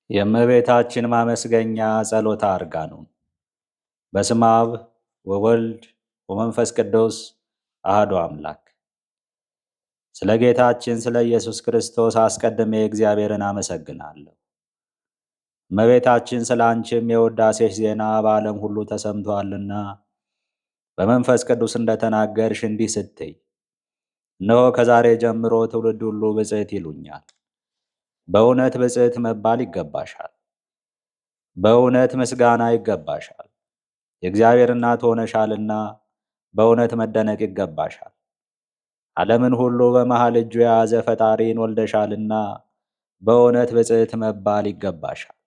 የእመቤታችን ማመስገኛ ጸሎተ አርጋኖን። በስመ አብ ወወልድ ወመንፈስ ቅዱስ አሐዱ አምላክ። ስለ ጌታችን ስለ ኢየሱስ ክርስቶስ አስቀድሜ እግዚአብሔርን አመሰግናለሁ። እመቤታችን ስለ አንቺም የውዳሴሽ ዜና በዓለም ሁሉ ተሰምቶአልና በመንፈስ ቅዱስ እንደተናገርሽ እንዲህ ስትይ፣ እነሆ ከዛሬ ጀምሮ ትውልድ ሁሉ ብፅዕት ይሉኛል። በእውነት ብፅዕት መባል ይገባሻል። በእውነት ምስጋና ይገባሻል። የእግዚአብሔር እናት ሆነሻልና በእውነት መደነቅ ይገባሻል። ዓለምን ሁሉ በመሃል እጁ የያዘ ፈጣሪን ወልደሻልና በእውነት ብፅዕት መባል ይገባሻል።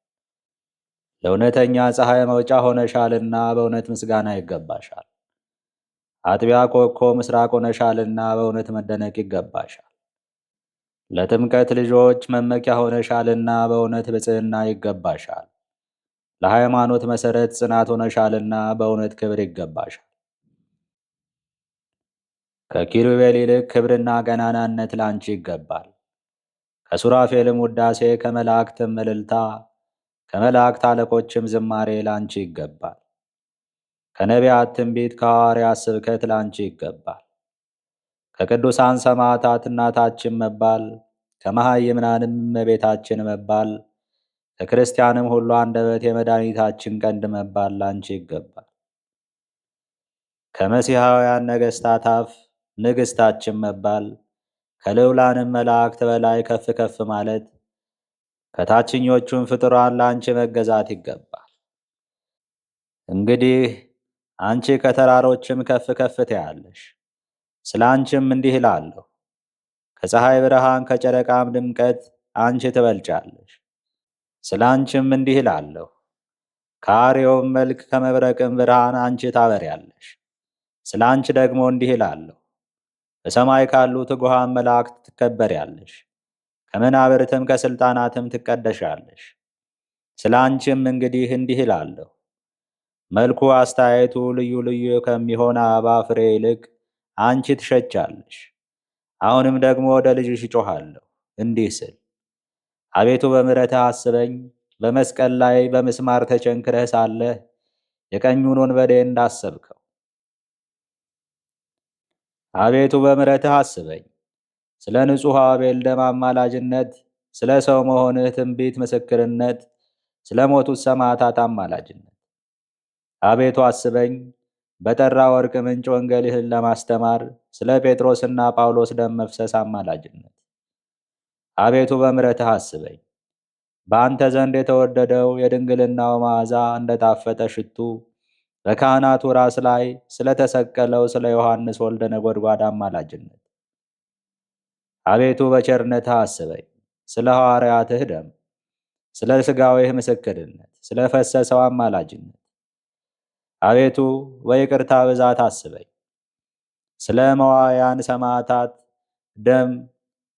ለእውነተኛ ፀሐይ መውጫ ሆነሻልና በእውነት ምስጋና ይገባሻል። አጥቢያ ኮከብ ምስራቅ ሆነሻልና በእውነት መደነቅ ይገባሻል። ለጥምቀት ልጆች መመኪያ ሆነሻልና በእውነት ብፅዕና ይገባሻል። ለሃይማኖት መሠረት ጽናት ሆነሻልና በእውነት ክብር ይገባሻል። ከኪሩቤል ይልቅ ክብርና ገናናነት ላንቺ ይገባል። ከሱራፌልም ውዳሴ፣ ከመላእክትም እልልታ፣ ከመላእክት አለቆችም ዝማሬ ላንቺ ይገባል። ከነቢያት ትንቢት፣ ከሐዋርያት ስብከት ላንቺ ይገባል። ከቅዱሳን ሰማዕታት እናታችን መባል፣ ከመሃይምናንም እመቤታችን መባል፣ ከክርስቲያንም ሁሉ አንደበት የመድኃኒታችን ቀንድ መባል ላንቺ ይገባል። ከመሲሐውያን ነገሥታት አፍ ንግሥታችን መባል፣ ከልዑላንም መላእክት በላይ ከፍ ከፍ ማለት፣ ከታችኞቹም ፍጡራን ላንቺ መገዛት ይገባል። እንግዲህ አንቺ ከተራሮችም ከፍ ከፍ ትያለሽ። ስለ አንቺም እንዲህ እላለሁ፣ ከፀሐይ ብርሃን ከጨረቃም ድምቀት አንቺ ትበልጫለሽ። ስለ አንቺም እንዲህ እላለሁ፣ ከአርዮም መልክ ከመብረቅም ብርሃን አንቺ ታበሪያለሽ። ስለ አንቺ ደግሞ እንዲህ እላለሁ፣ በሰማይ ካሉ ትጉሃን መላእክት ትከበሪያለሽ፣ ከመናብርትም ከሥልጣናትም ትቀደሻለሽ። ስለ አንቺም እንግዲህ እንዲህ እላለሁ፣ መልኩ አስተያየቱ ልዩ ልዩ ከሚሆን አበባ ፍሬ ይልቅ አንቺ ትሸቻለሽ። አሁንም ደግሞ ወደ ልጅሽ እጮኻለሁ እንዲህ ስል፣ አቤቱ በምሕረትህ አስበኝ። በመስቀል ላይ በምስማር ተቸንክረህ ሳለህ የቀኙን ወንበዴ እንዳሰብከው አቤቱ በምሕረትህ አስበኝ። ስለ ንጹሕ አቤል ደም አማላጅነት፣ ስለ ሰው መሆንህ ትንቢት ምስክርነት፣ ስለ ሞቱት ሰማዕታት አማላጅነት አቤቱ አስበኝ። በጠራ ወርቅ ምንጭ ወንጌልህን ለማስተማር ስለ ጴጥሮስና ጳውሎስ ደም መፍሰስ አማላጅነት አቤቱ በምሕረትህ አስበኝ። በአንተ ዘንድ የተወደደው የድንግልናው መዓዛ እንደጣፈጠ ሽቱ በካህናቱ ራስ ላይ ስለተሰቀለው ስለ ዮሐንስ ወልደ ነጎድጓድ አማላጅነት አቤቱ በቸርነትህ አስበኝ። ስለ ሐዋርያትህ ደም፣ ስለ ሥጋዌህ ምስክርነት ስለ ፈሰሰው አማላጅነት አቤቱ በይቅርታ ብዛት አስበኝ። ስለ መዋያን ሰማዕታት ደም፣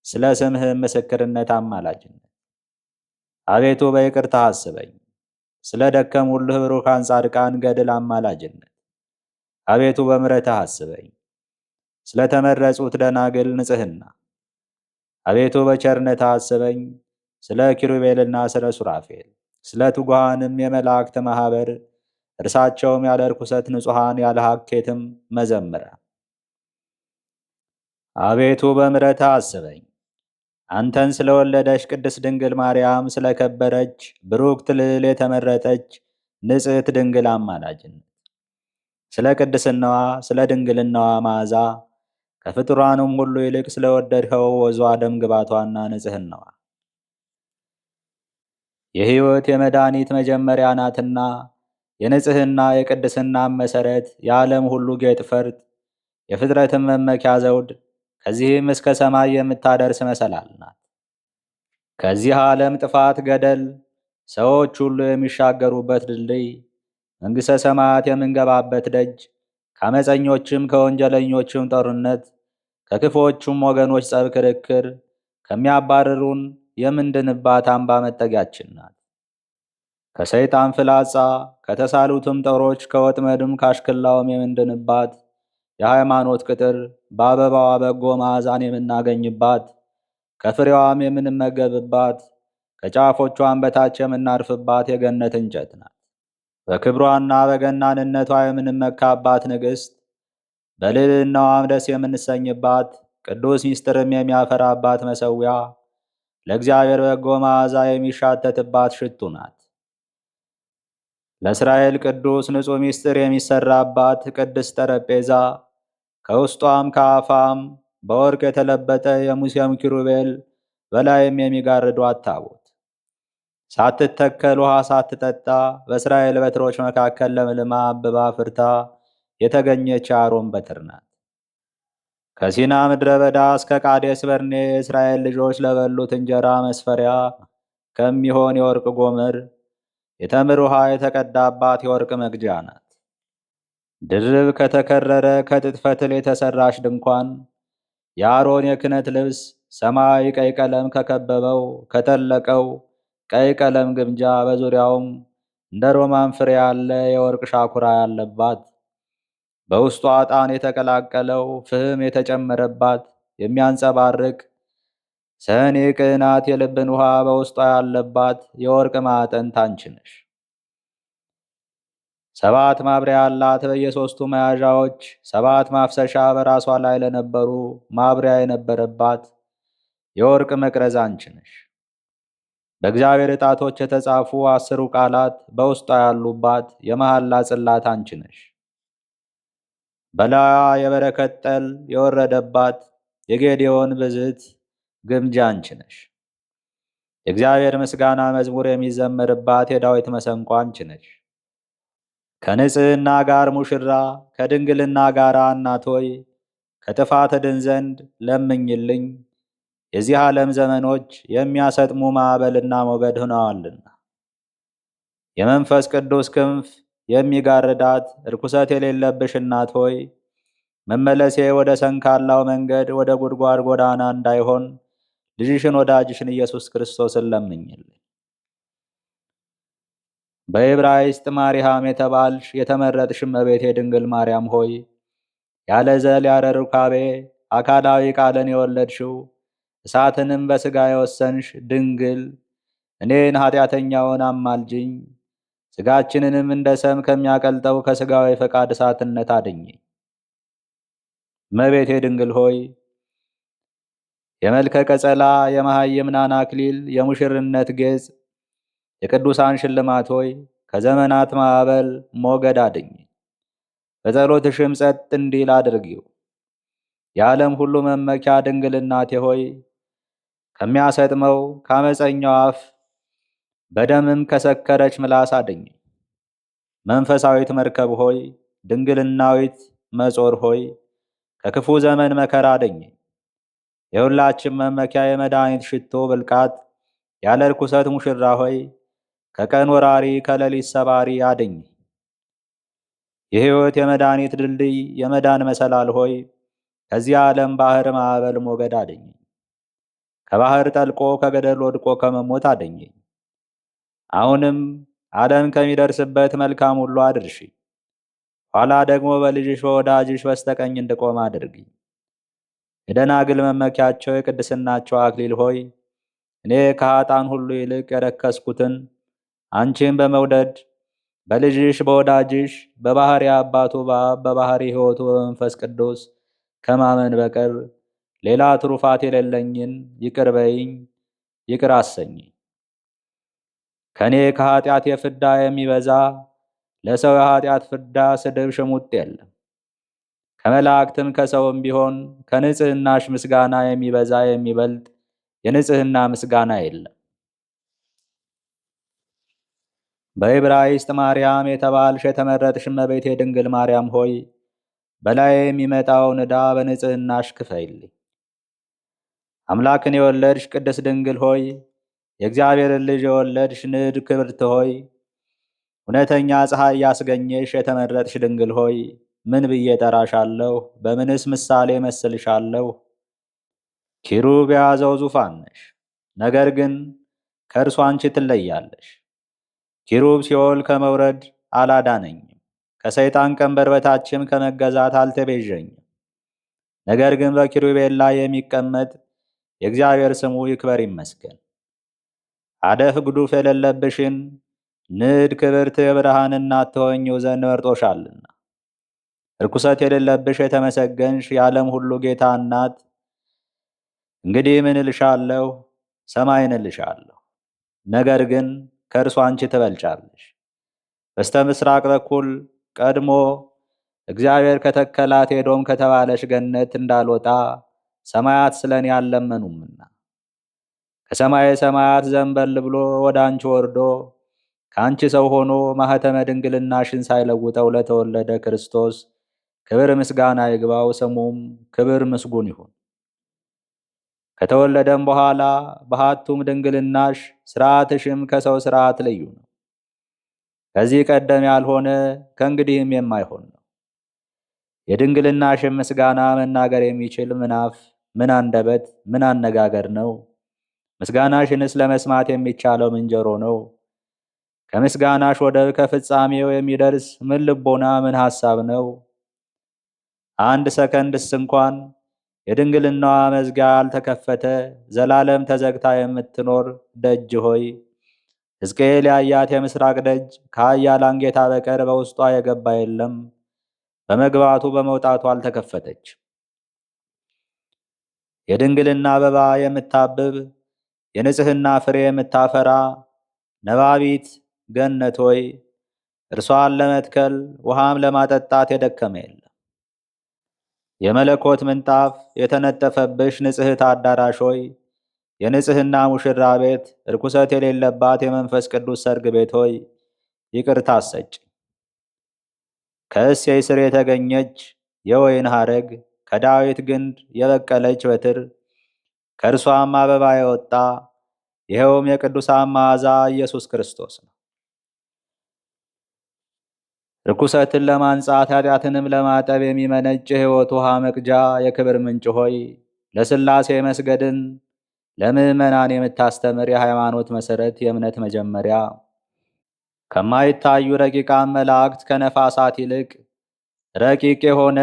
ስለ ስምህም ምስክርነት አማላጅነት አቤቱ በይቅርታ አስበኝ። ስለ ደከሙልህ ብሩካን ጻድቃን ገድል አማላጅነት አቤቱ በምሕረትህ አስበኝ። ስለ ተመረጹት ደናግል ንጽሕና አቤቱ በቸርነትህ አስበኝ። ስለ ኪሩቤልና ስለ ሱራፌል ስለ ትጉሃንም የመላእክት ማኅበር እርሳቸውም ያለ ርኩሰት ንጹሐን ያለ ሐኬትም መዘምራን አቤቱ በምሕረትህ አስበኝ። አንተን ስለወለደች ቅድስት ድንግል ማርያም ስለከበረች ብሩክት ልዕል የተመረጠች ንጽሕት ድንግል አማላጅነት ስለ ቅድስናዋ ስለ ድንግልናዋ መዓዛ ከፍጡራኑም ሁሉ ይልቅ ስለወደድኸው ወዟ ደም ግባቷና ንጽሕናዋ የሕይወት የመድኃኒት መጀመሪያ ናትና የንጽሕና የቅድስናም መሠረት የዓለም ሁሉ ጌጥ ፈርጥ የፍጥረትም መመኪያ ዘውድ ከዚህም እስከ ሰማይ የምታደርስ መሰላል ናት። ከዚህ ዓለም ጥፋት ገደል ሰዎች ሁሉ የሚሻገሩበት ድልድይ መንግሥተ ሰማያት የምንገባበት ደጅ ከአመፀኞችም ከወንጀለኞችም ጦርነት ከክፎቹም ወገኖች ጸብ ክርክር ከሚያባርሩን የምንድንባት አምባ መጠጊያችን ናት። ከሰይጣን ፍላጻ ከተሳሉትም ጦሮች ከወጥመድም ካሽክላውም የምንድንባት የሃይማኖት ቅጥር በአበባዋ በጎ መዓዛን የምናገኝባት ከፍሬዋም የምንመገብባት ከጫፎቿን በታች የምናርፍባት የገነት እንጨት ናት። በክብሯና በገናንነቷ የምንመካባት ንግሥት፣ በልዕልናዋም ደስ የምንሰኝባት፣ ቅዱስ ምስጢርም የሚያፈራባት መሠዊያ፣ ለእግዚአብሔር በጎ መዓዛ የሚሻተትባት ሽቱ ናት። ለእስራኤል ቅዱስ ንጹሕ ምስጢር የሚሠራባት ቅድስት ጠረጴዛ፣ ከውስጧም ከአፋም በወርቅ የተለበጠ የሙሴም ኪሩቤል በላይም የሚጋርዷት ታቦት፣ ሳትተከል ውሃ ሳትጠጣ በእስራኤል በትሮች መካከል ለምልማ አብባ ፍርታ የተገኘች የአሮን በትር ናት። ከሲና ምድረ በዳ እስከ ቃዴስ በርኔ የእስራኤል ልጆች ለበሉት እንጀራ መስፈሪያ ከሚሆን የወርቅ ጎምር የተምር ውሃ የተቀዳባት የወርቅ መግጃ ናት። ድርብ ከተከረረ ከጥጥ ፈትል የተሠራች ድንኳን፣ የአሮን የክህነት ልብስ ሰማያዊ ቀይ ቀለም ከከበበው ከጠለቀው ቀይ ቀለም ግምጃ በዙሪያውም እንደ ሮማን ፍሬ ያለ የወርቅ ሻኩራ ያለባት፣ በውስጧ ዕጣን የተቀላቀለው ፍህም የተጨመረባት የሚያንጸባርቅ ሰኔ ቅናት የልብን ውሃ በውስጧ ያለባት የወርቅ ማዕጠንት አንቺ ነሽ። 7 ማብሪያ ያላት በየሦስቱ መያዣዎች 7 ማፍሰሻ በራሷ ላይ ለነበሩ ማብሪያ የነበረባት የወርቅ መቅረዝ አንቺ ነሽ። በእግዚአብሔር ጣቶች የተጻፉ 10 ቃላት በውስጧ ያሉባት የመሐላ ጽላት አንቺ ነሽ። በላያ የበረከት ጠል የወረደባት የጌዴዎን ብዝት ግምጃ አንቺ ነሽ። የእግዚአብሔር ምስጋና መዝሙር የሚዘመርባት የዳዊት መሰንቆ አንቺ ነሽ። ከንጽሕና ጋር ሙሽራ ከድንግልና ጋር እናት ሆይ ከጥፋት እድን ዘንድ ለምኝልኝ፣ የዚህ ዓለም ዘመኖች የሚያሰጥሙ ማዕበልና ሞገድ ሆነዋልና። የመንፈስ ቅዱስ ክንፍ የሚጋርዳት ርኩሰት የሌለብሽ እናት ሆይ መመለሴ ወደ ሰንካላው መንገድ ወደ ጉድጓድ ጎዳና እንዳይሆን ልጅሽን ወዳጅሽን ኢየሱስ ክርስቶስን ለምኝልኝ። በዕብራይስጥ ማርያም የተባልሽ የተመረጥሽ እመቤቴ ድንግል ማርያም ሆይ ያለ ዘል ያለ ሩካቤ አካላዊ ቃልን የወለድሽው እሳትንም በሥጋ የወሰንሽ ድንግል እኔን ኃጢአተኛውን አማልጅኝ፣ ሥጋችንንም እንደ ሰም ከሚያቀልጠው ከሥጋዊ ፈቃድ እሳትነት አድኝኝ። እመቤቴ ድንግል ሆይ የመልከ ቀጸላ የመሃይምናን አክሊል የሙሽርነት ጌጽ የቅዱሳን ሽልማት ሆይ ከዘመናት ማዕበል ሞገድ አድኝኝ። በጸሎትሽም ጸጥ እንዲል አድርጊው። የዓለም ሁሉ መመኪያ ድንግል እናቴ ሆይ ከሚያሰጥመው ከአመፀኛው አፍ በደምም ከሰከረች ምላስ አድኝኝ። መንፈሳዊት መርከብ ሆይ ድንግልናዊት መጾር ሆይ ከክፉ ዘመን መከራ አድኝኝ። የሁላችን መመኪያ የመድኃኒት ሽቶ ብልቃት ያለ ርኩሰት ሙሽራ ሆይ ከቀን ወራሪ ከሌሊት ሰባሪ አድኝ። የሕይወት የመድኃኒት ድልድይ የመዳን መሰላል ሆይ ከዚህ ዓለም ባሕር ማዕበል ሞገድ አድኝ። ከባሕር ጠልቆ ከገደል ወድቆ ከመሞት አድኝኝ። አሁንም ዓለም ከሚደርስበት መልካም ሁሉ አድርሺ። ኋላ ደግሞ በልጅሽ በወዳጅሽ በስተቀኝ እንድቆም አድርጊ። የደናግል መመኪያቸው የቅድስናቸው አክሊል ሆይ እኔ ከኃጥአን ሁሉ ይልቅ የረከስኩትን አንቺን በመውደድ በልጅሽ በወዳጅሽ በባሕሪ አባቱ በአብ በባሕሪ ሕይወቱ በመንፈስ ቅዱስ ከማመን በቀር ሌላ ትሩፋት የሌለኝን ይቅር በይኝ፣ ይቅር አሰኝኝ። ከእኔ ከኃጢአት የፍዳ የሚበዛ ለሰው የኃጢአት ፍዳ ስድብ ሽሙጥ የለም። ከመላእክትም ከሰውም ቢሆን ከንጽሕናሽ ምስጋና የሚበዛ የሚበልጥ የንጽሕና ምስጋና የለም። በዕብራይስጥ ማርያም የተባልሽ የተመረጥሽ እመቤቴ ድንግል ማርያም ሆይ በላይ የሚመጣውን ዕዳ በንጽሕናሽ ክፈይልኝ። አምላክን የወለድሽ ቅድስት ድንግል ሆይ የእግዚአብሔርን ልጅ የወለድሽ ንድ ክብርት ሆይ እውነተኛ ፀሐይ ያስገኘሽ የተመረጥሽ ድንግል ሆይ ምን ብዬ ጠራሻለሁ? በምንስ ምሳሌ መስልሻለሁ? ኪሩብ የያዘው ዙፋን ነሽ፣ ነገር ግን ከእርሱ አንቺ ትለያለሽ። ኪሩብ ሲኦል ከመውረድ አላዳነኝም፣ ከሰይጣን ቀንበር በታችም ከመገዛት አልተቤዠኝም። ነገር ግን በኪሩቤል ላይ የሚቀመጥ የእግዚአብሔር ስሙ ይክበር ይመስገን። አደፍ ጉዱፍ የሌለብሽን ንድ ክብርት የብርሃን እናት ትሆኚው ዘንድ መርጦሻልና። ርኩሰት የሌለብሽ የተመሰገንሽ የዓለም ሁሉ ጌታ እናት፣ እንግዲህ ምን እልሻለሁ? ሰማይን እልሻለሁ። ነገር ግን ከእርሱ አንቺ ትበልጫለሽ። በስተ ምስራቅ በኩል ቀድሞ እግዚአብሔር ከተከላት ኤዶም ከተባለች ገነት እንዳልወጣ ሰማያት ስለ እኔ አልለመኑምና ከሰማየ ሰማያት ዘንበል ብሎ ወደ አንቺ ወርዶ ከአንቺ ሰው ሆኖ ማኅተመ ድንግልናሽን ሳይለውጠው ለተወለደ ክርስቶስ ክብር ምስጋና ይግባው። ስሙም ክብር ምስጉን ይሁን። ከተወለደም በኋላ በሃቱም ድንግልናሽ ሥርዓትሽም ከሰው ሥርዓት ልዩ ነው። ከዚህ ቀደም ያልሆነ ከእንግዲህም የማይሆን ነው። የድንግልናሽም ምስጋና መናገር የሚችል ምን አፍ፣ ምን አንደበት፣ ምን አነጋገር ነው? ምስጋናሽንስ ለመስማት የሚቻለው ምን ጆሮ ነው? ከምስጋናሽ ወደብ ከፍጻሜው የሚደርስ ምን ልቦና፣ ምን ሐሳብ ነው? አንድ ሰከንድስ እንኳን የድንግልናዋ መዝጊያ ያልተከፈተ ዘላለም ተዘግታ የምትኖር ደጅ ሆይ፣ ሕዝቅኤል ያያት የምስራቅ ደጅ ከኃያላን ጌታ በቀር በውስጧ የገባ የለም፣ በመግባቱ በመውጣቱ አልተከፈተች። የድንግልና አበባ የምታብብ የንጽሕና ፍሬ የምታፈራ ነባቢት ገነት ሆይ፣ እርሷን ለመትከል ውሃም ለማጠጣት የደከመ የለም። የመለኮት ምንጣፍ የተነጠፈብሽ ንጽሕት አዳራሽ ሆይ፣ የንጽሕና ሙሽራ ቤት፣ ርኩሰት የሌለባት የመንፈስ ቅዱስ ሰርግ ቤት ሆይ፣ ይቅርታ አሰጭ። ከእሴይ ስር የተገኘች የወይን ሐረግ፣ ከዳዊት ግንድ የበቀለች በትር፣ ከእርሷም አበባ የወጣ ይኸውም የቅዱሳን መዓዛ ኢየሱስ ክርስቶስ ነው። ርኩሰትን ለማንጻት ኃጢአትንም ለማጠብ የሚመነጭ የሕይወት ውሃ መቅጃ የክብር ምንጭ ሆይ፣ ለሥላሴ መስገድን ለምዕመናን የምታስተምር የሃይማኖት መሠረት የእምነት መጀመሪያ፣ ከማይታዩ ረቂቃን መላእክት ከነፋሳት ይልቅ ረቂቅ የሆነ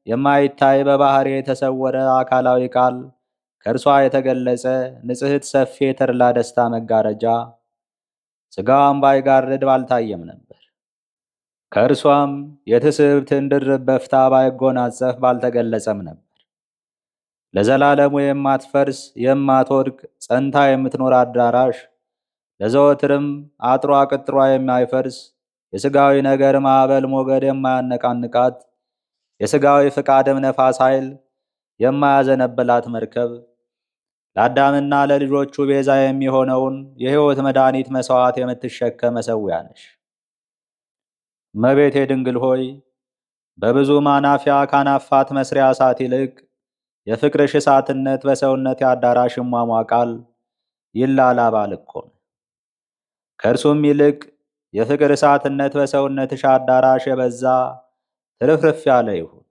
የማይታይ በባሕሪ የተሰወረ አካላዊ ቃል ከእርሷ የተገለጸ ንጽሕት ሰፊ የተድላ ደስታ መጋረጃ ሥጋዋን ባይጋርድ ባልታየም ነበር። ከእርሷም የትስብእትን ድርብ በፍታ ባይጎናጸፍ ባልተገለጸም ነበር። ለዘላለሙ የማትፈርስ የማትወድቅ ጸንታ የምትኖር አዳራሽ፣ ለዘወትርም አጥሯ ቅጥሯ የማይፈርስ የሥጋዊ ነገር ማዕበል ሞገድ የማያነቃንቃት የሥጋዊ ፍቃድም ነፋስ ኃይል የማያዘነብላት መርከብ፣ ለአዳምና ለልጆቹ ቤዛ የሚሆነውን የሕይወት መድኃኒት መሥዋዕት የምትሸከም መሠዊያ ነሽ። እመቤቴ ድንግል ሆይ፣ በብዙ ማናፊያ ካናፋት መስሪያ እሳት ይልቅ የፍቅርሽ እሳትነት በሰውነቴ አዳራሽ ይሟሟቃል፣ ይላላባል እኮን። ከእርሱም ይልቅ የፍቅር እሳትነት በሰውነትሽ አዳራሽ የበዛ ትርፍርፍ ያለ ይሁን።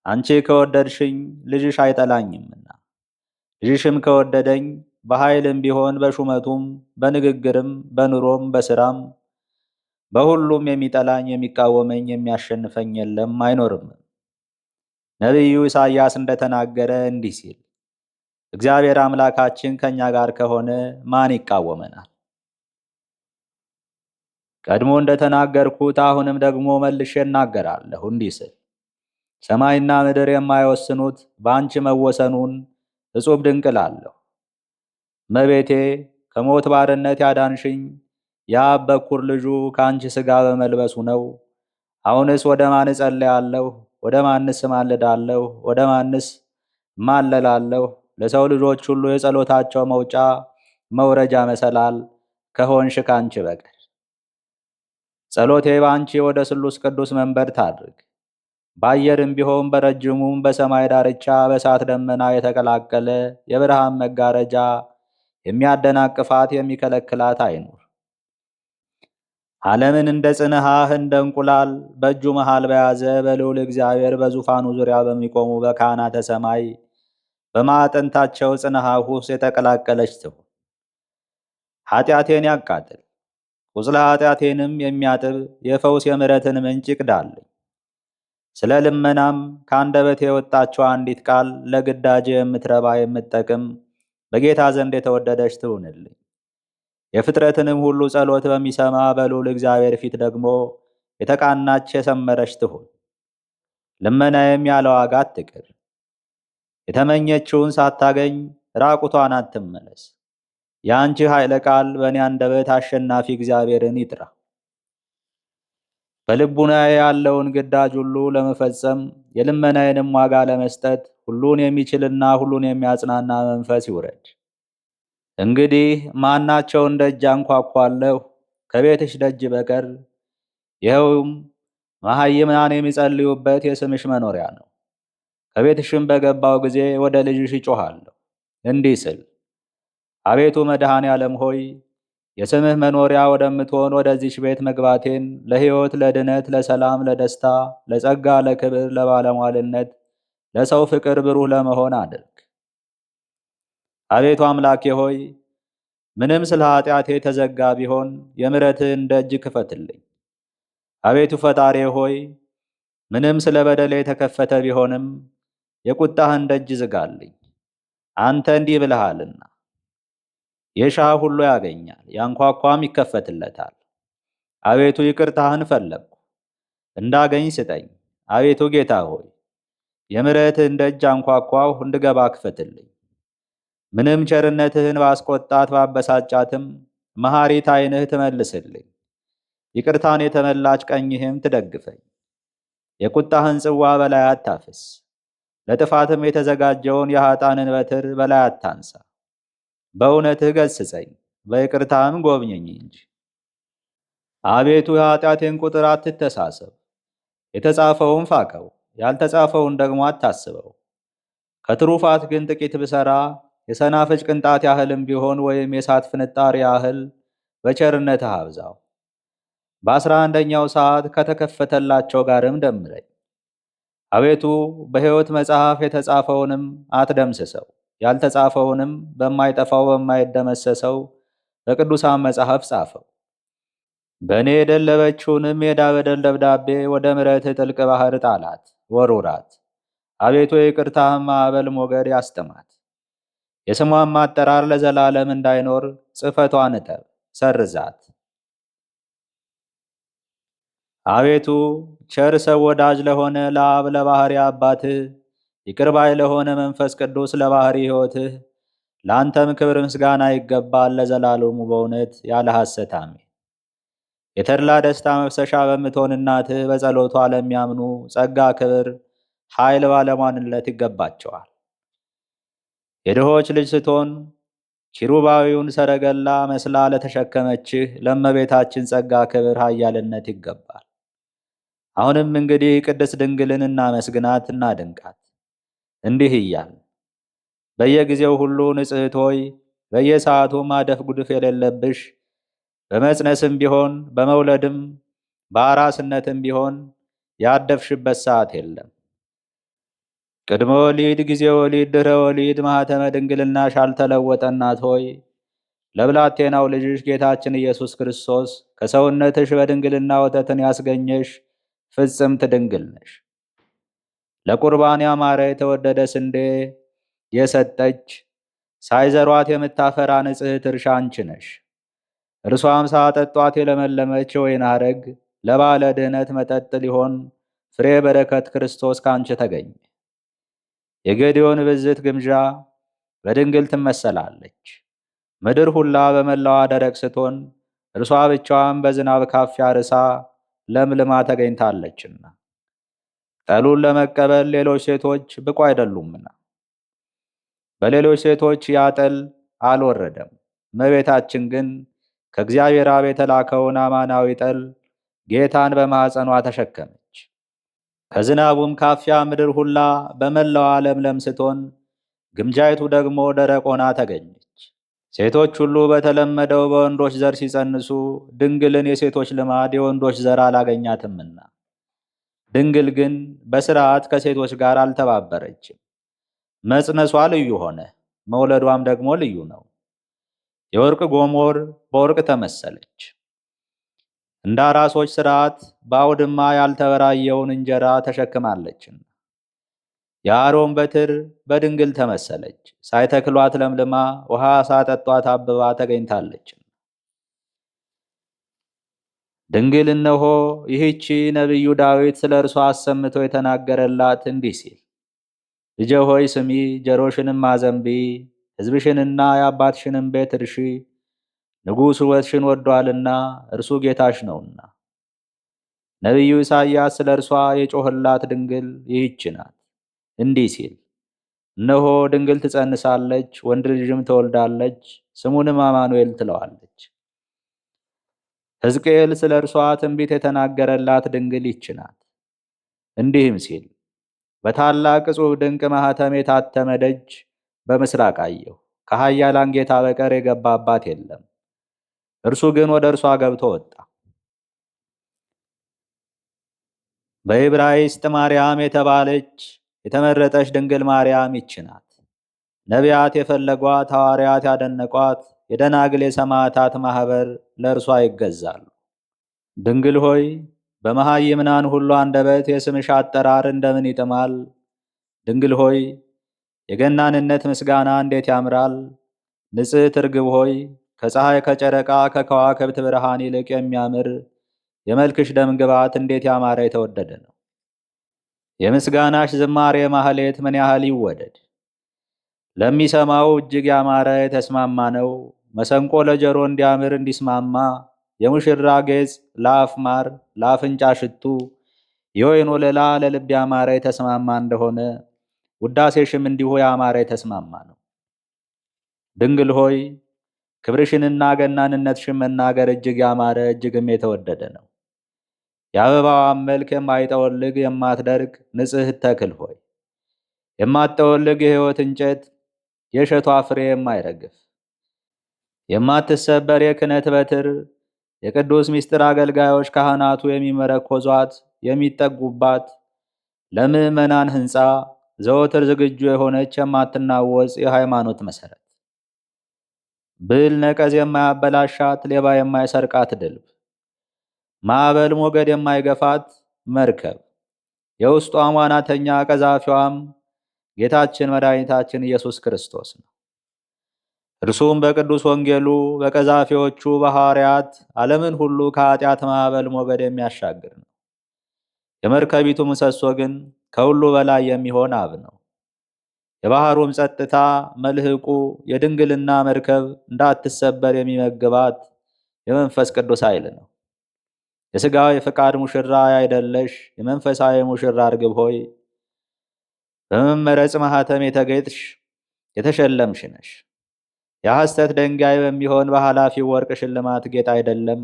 አንቺ ከወደድሽኝ ልጅሽ አይጠላኝምና፣ ልጅሽም ከወደደኝ በኃይልም ቢሆን በሹመቱም በንግግርም በኑሮም በሥራም በሁሉም የሚጠላኝ የሚቃወመኝ የሚያሸንፈኝ የለም አይኖርም። ነቢዩ ኢሳይያስ እንደተናገረ እንዲህ ሲል፣ እግዚአብሔር አምላካችን ከእኛ ጋር ከሆነ ማን ይቃወመናል? ቀድሞ እንደተናገርኩት አሁንም ደግሞ መልሼ እናገራለሁ እንዲህ ስል፣ ሰማይና ምድር የማይወስኑት በአንቺ መወሰኑን እጹብ ድንቅ እላለሁ። እመቤቴ ከሞት ባርነት ያዳንሽኝ የአብ በኩር ልጁ ከአንቺ ሥጋ በመልበሱ ነው። አሁንስ ወደ ማን እጸልያለሁ? ወደ ማንስ እማልዳለሁ? ወደ ማንስ እማለላለሁ? ለሰው ልጆች ሁሉ የጸሎታቸው መውጫ መውረጃ መሰላል ከሆንሽ ካንቺ በቀር ጸሎቴ በአንቺ ወደ ስሉስ ቅዱስ መንበር ታድርግ። በአየርም ቢሆን በረጅሙም በሰማይ ዳርቻ በእሳት ደመና የተቀላቀለ የብርሃን መጋረጃ የሚያደናቅፋት የሚከለክላት አይኑር። ዓለምን እንደ ጽንሐህ እንደ እንቁላል በእጁ መሃል በያዘ በልዑል እግዚአብሔር በዙፋኑ ዙሪያ በሚቆሙ በካህናተ ሰማይ በማዕጠንታቸው ጽንሐህ ውስጥ የተቀላቀለች ትሁን። ኃጢአቴን ያቃጥል፣ ቁስለ ኃጢአቴንም የሚያጥብ የፈውስ የምሕረትን ምንጭ ይቅዳልኝ። ስለ ልመናም ከአንደበቴ የወጣችው አንዲት ቃል ለግዳጄ የምትረባ የምትጠቅም በጌታ ዘንድ የተወደደች ትሁንልኝ። የፍጥረትንም ሁሉ ጸሎት በሚሰማ በልዑል እግዚአብሔር ፊት ደግሞ የተቃናች የሰመረች ትሁን። ልመናዬም ያለ ዋጋ አትቅር። የተመኘችውን ሳታገኝ ራቁቷን አትመለስ። የአንቺ ኃይለ ቃል በእኔ አንደበት አሸናፊ እግዚአብሔርን ይጥራ። በልቡናዬ ያለውን ግዳጅ ሁሉ ለመፈጸም የልመናዬንም ዋጋ ለመስጠት ሁሉን የሚችልና ሁሉን የሚያጽናና መንፈስ ይውረድ። እንግዲህ ማናቸውን ደጅ አንኳኳለሁ ከቤትሽ ደጅ በቀር? ይኸውም መሐይምናን የሚጸልዩበት የስምሽ መኖሪያ ነው። ከቤትሽም በገባው ጊዜ ወደ ልጅሽ እጮኻለሁ እንዲህ ስል፣ አቤቱ መድኃኔ ዓለም ሆይ የስምህ መኖሪያ ወደምትሆን ወደዚች ቤት መግባቴን ለሕይወት፣ ለድነት፣ ለሰላም፣ ለደስታ፣ ለጸጋ፣ ለክብር፣ ለባለሟልነት፣ ለሰው ፍቅር ብሩህ ለመሆን አድርግ። አቤቱ አምላኬ ሆይ ምንም ስለ ኃጢአቴ ተዘጋ ቢሆን የምሕረትህን ደጅ ክፈትልኝ። አቤቱ ፈጣሪ ሆይ ምንም ስለ በደሌ የተከፈተ ቢሆንም የቁጣህን ደጅ ዝጋልኝ። አንተ እንዲህ ብለሃልና የሻ ሁሉ ያገኛል፣ ያንኳኳም ይከፈትለታል። አቤቱ ይቅርታህን ፈለግኩ፣ እንዳገኝ ስጠኝ። አቤቱ ጌታ ሆይ የምሕረትህን ደጅ አንኳኳሁ፣ እንድገባ ክፈትልኝ። ምንም ቸርነትህን ባስቆጣት ባበሳጫትም መሐሪት ዓይንህ ትመልስልኝ። ይቅርታን የተመላች ቀኝህም ትደግፈኝ። የቁጣህን ጽዋ በላይ አታፍስ፣ ለጥፋትም የተዘጋጀውን የኃጥአንን በትር በላይ አታንሳ። በእውነትህ ገስጸኝ፣ በይቅርታህም ጎብኘኝ እንጂ። አቤቱ የኃጢአቴን ቁጥር አትተሳሰብ። የተጻፈውን ፋቀው፣ ያልተጻፈውን ደግሞ አታስበው። ከትሩፋት ግን ጥቂት ብሰራ የሰናፍጭ ቅንጣት ያህልም ቢሆን ወይም የእሳት ፍንጣሪ ያህል በቸርነትህ አብዛው። በ11ኛው ሰዓት ከተከፈተላቸው ጋርም ደምረኝ። አቤቱ በሕይወት መጽሐፍ የተጻፈውንም አትደምስሰው፣ ያልተጻፈውንም በማይጠፋው በማይደመሰሰው በቅዱሳን መጽሐፍ ጻፈው። በእኔ የደለበችውንም የዕዳ በደል ደብዳቤ ወደ ምሕረትህ ጥልቅ ባሕር ጣላት፣ ወሩራት። አቤቱ የይቅርታህም ማዕበል ሞገድ ያስጥማት። የስሟም አጠራር ለዘላለም እንዳይኖር ጽሕፈቷን እጠብ፣ ሰርዛት። አቤቱ ቸር ሰው ወዳጅ ለሆነ ለአብ ለባሕሪ አባትህ ይቅር ባይ ለሆነ መንፈስ ቅዱስ ለባሕሪ ሕይወትህ ለአንተም ክብር ምስጋና ይገባል ለዘላለሙ በእውነት ያለ ሐሰት አሜን። የተድላ ደስታ መፍሰሻ በምትሆን እናትህ በጸሎቷ ለሚያምኑ ጸጋ፣ ክብር፣ ኃይል፣ ባለሟልነት ይገባቸዋል። የድሆች ልጅ ስትሆን ኪሩባዊውን ሰረገላ መስላ ለተሸከመችህ ለእመቤታችን ጸጋ፣ ክብር፣ ኃያልነት ይገባል። አሁንም እንግዲህ ቅድስት ድንግልን እናመስግናት፣ እናድንቃት እንዲህ እያል በየጊዜው ሁሉ ንጽሕት ሆይ በየሰዓቱም አደፍ ጉድፍ የሌለብሽ በመጽነስም ቢሆን በመውለድም በአራስነትም ቢሆን ያደፍሽበት ሰዓት የለም። ቅድመ ወሊድ፣ ጊዜ ወሊድ፣ ድኅረ ወሊድ ማኅተመ ድንግልናሽ ያልተለወጠ እናት ሆይ ለብላቴናው ልጅሽ ጌታችን ኢየሱስ ክርስቶስ ከሰውነትሽ በድንግልና ወተትን ያስገኘሽ ፍጽምት ድንግል ነሽ። ለቁርባን ያማረ የተወደደ ስንዴ የሰጠች ሳይዘሯት የምታፈራ ንጽሕት እርሻ አንቺ ነሽ። እርሷም ሳጠጧት የለመለመች የወይን ሐረግ ለባለ ድኅነት መጠጥ ሊሆን ፍሬ በረከት ክርስቶስ ካንቺ ተገኘ። የጌዴዎን ብዝት ግምዣ በድንግል ትመሰላለች። ምድር ሁላ በመላዋ ደረቅ ስትሆን እርሷ ብቻዋን በዝናብ ካፊያ ርሳ ለምልማ ተገኝታለችና ጠሉን ለመቀበል ሌሎች ሴቶች ብቁ አይደሉምና። በሌሎች ሴቶች ያጠል አልወረደም። እመቤታችን ግን ከእግዚአብሔር አብ የተላከውን አማናዊ ጠል ጌታን በማኅፀኗ ተሸከመች። ከዝናቡም ካፊያ ምድር ሁላ በመላዋ ለምለም ስትሆን ግምጃይቱ ደግሞ ደረቅ ሆና ተገኘች። ሴቶች ሁሉ በተለመደው በወንዶች ዘር ሲጸንሱ ድንግልን የሴቶች ልማድ የወንዶች ዘር አላገኛትምና፣ ድንግል ግን በሥርዓት ከሴቶች ጋር አልተባበረችም። መጽነሷ ልዩ ሆነ፣ መውለዷም ደግሞ ልዩ ነው። የወርቅ ጎሞር በወርቅ ተመሰለች። እንደ አራሶች ሥርዓት በአውድማ ያልተበራየውን እንጀራ ተሸክማለችና። የአሮን በትር በድንግል ተመሰለች። ሳይተክሏት ለምልማ ውሃ ሳጠጧት አብባ ተገኝታለችና። ድንግል እነሆ ይህቺ ነቢዩ ዳዊት ስለ እርሷ አሰምቶ የተናገረላት እንዲህ ሲል፣ ልጄ ሆይ ስሚ፣ ጆሮሽንም አዘንብዪ፣ ሕዝብሽንና የአባትሽንም ቤት እርሺ። ንጉሥ ውበትሽን ወዷልና እርሱ ጌታሽ ነውና። ነቢዩ ኢሳይያስ ስለ እርሷ የጮህላት ድንግል ይህች ናት፣ እንዲህ ሲል፣ እነሆ ድንግል ትጸንሳለች፣ ወንድ ልጅም ትወልዳለች፣ ስሙንም አማኑኤል ትለዋለች። ሕዝቅኤል ስለ እርሷ ትንቢት የተናገረላት ድንግል ይህች ናት፣ እንዲህም ሲል፣ በታላቅ ዕጹብ ድንቅ ማኅተም የታተመ ደጅ በምሥራቅ አየሁ። ከኃያላን ጌታ በቀር የገባባት የለም። እርሱ ግን ወደ እርሷ ገብቶ ወጣ። በዕብራይስጥ ማርያም የተባለች የተመረጠች ድንግል ማርያም ይህች ናት። ነቢያት የፈለጓት፣ ሐዋርያት ያደነቋት፣ የደናግል የሰማዕታት ማኅበር ለእርሷ ይገዛሉ። ድንግል ሆይ በመሃይምናን ሁሉ አንደበት የስምሽ አጠራር እንደምን ይጥማል! ድንግል ሆይ የገናንነት ምስጋና እንዴት ያምራል! ንጽሕት ርግብ ሆይ ከፀሐይ ከጨረቃ ከከዋክብት ብርሃን ይልቅ የሚያምር የመልክሽ ደምግባት እንዴት ያማረ የተወደደ ነው። የምስጋናሽ ዝማሬ ማህሌት ምን ያህል ይወደድ! ለሚሰማው እጅግ ያማረ የተስማማ ነው። መሰንቆ ለጆሮ እንዲያምር እንዲስማማ፣ የሙሽራ ጌጽ ለአፍ ማር ለአፍንጫ ሽቱ፣ የወይን ወለላ ለልብ ያማረ የተስማማ እንደሆነ ውዳሴሽም እንዲሁ ያማረ የተስማማ ነው። ድንግል ሆይ ክብርሽንና ገናንነትሽን መናገር እጅግ ያማረ እጅግም የተወደደ ነው። የአበባዋን መልክ የማይጠወልግ የማትደርቅ ንጽሕት ተክል ሆይ የማትጠወልግ የሕይወት እንጨት የእሸቷ ፍሬ የማይረግፍ የማትሰበር የክህነት በትር የቅዱስ ምስጢር አገልጋዮች ካህናቱ የሚመረኮዟት የሚጠጉባት ለምዕመናን ሕንፃ ዘወትር ዝግጁ የሆነች የማትናወጽ የሃይማኖት መሠረት ብል ነቀዝ የማያበላሻት ሌባ የማይሰርቃት ድልብ ማዕበል ሞገድ የማይገፋት መርከብ የውስጧም ዋናተኛ ቀዛፊዋም ጌታችን መድኃኒታችን ኢየሱስ ክርስቶስ ነው። እርሱም በቅዱስ ወንጌሉ በቀዛፊዎቹ በሐዋርያት ዓለምን ሁሉ ከኃጢአት ማዕበል ሞገድ የሚያሻግር ነው። የመርከቢቱ ምሰሶ ግን ከሁሉ በላይ የሚሆን አብ ነው። የባሕሩም ጸጥታ መልህቁ የድንግልና መርከብ እንዳትሰበር የሚመግባት የመንፈስ ቅዱስ ኃይል ነው። የሥጋዊ ፍቃድ ሙሽራ ያይደለሽ የመንፈሳዊ ሙሽራ ርግብ ሆይ በመመረጽ ማኅተም የተጌጥሽ የተሸለምሽ ነሽ። የሐሰት ደንጋይ በሚሆን በኃላፊው ወርቅ ሽልማት ጌጥ አይደለም፣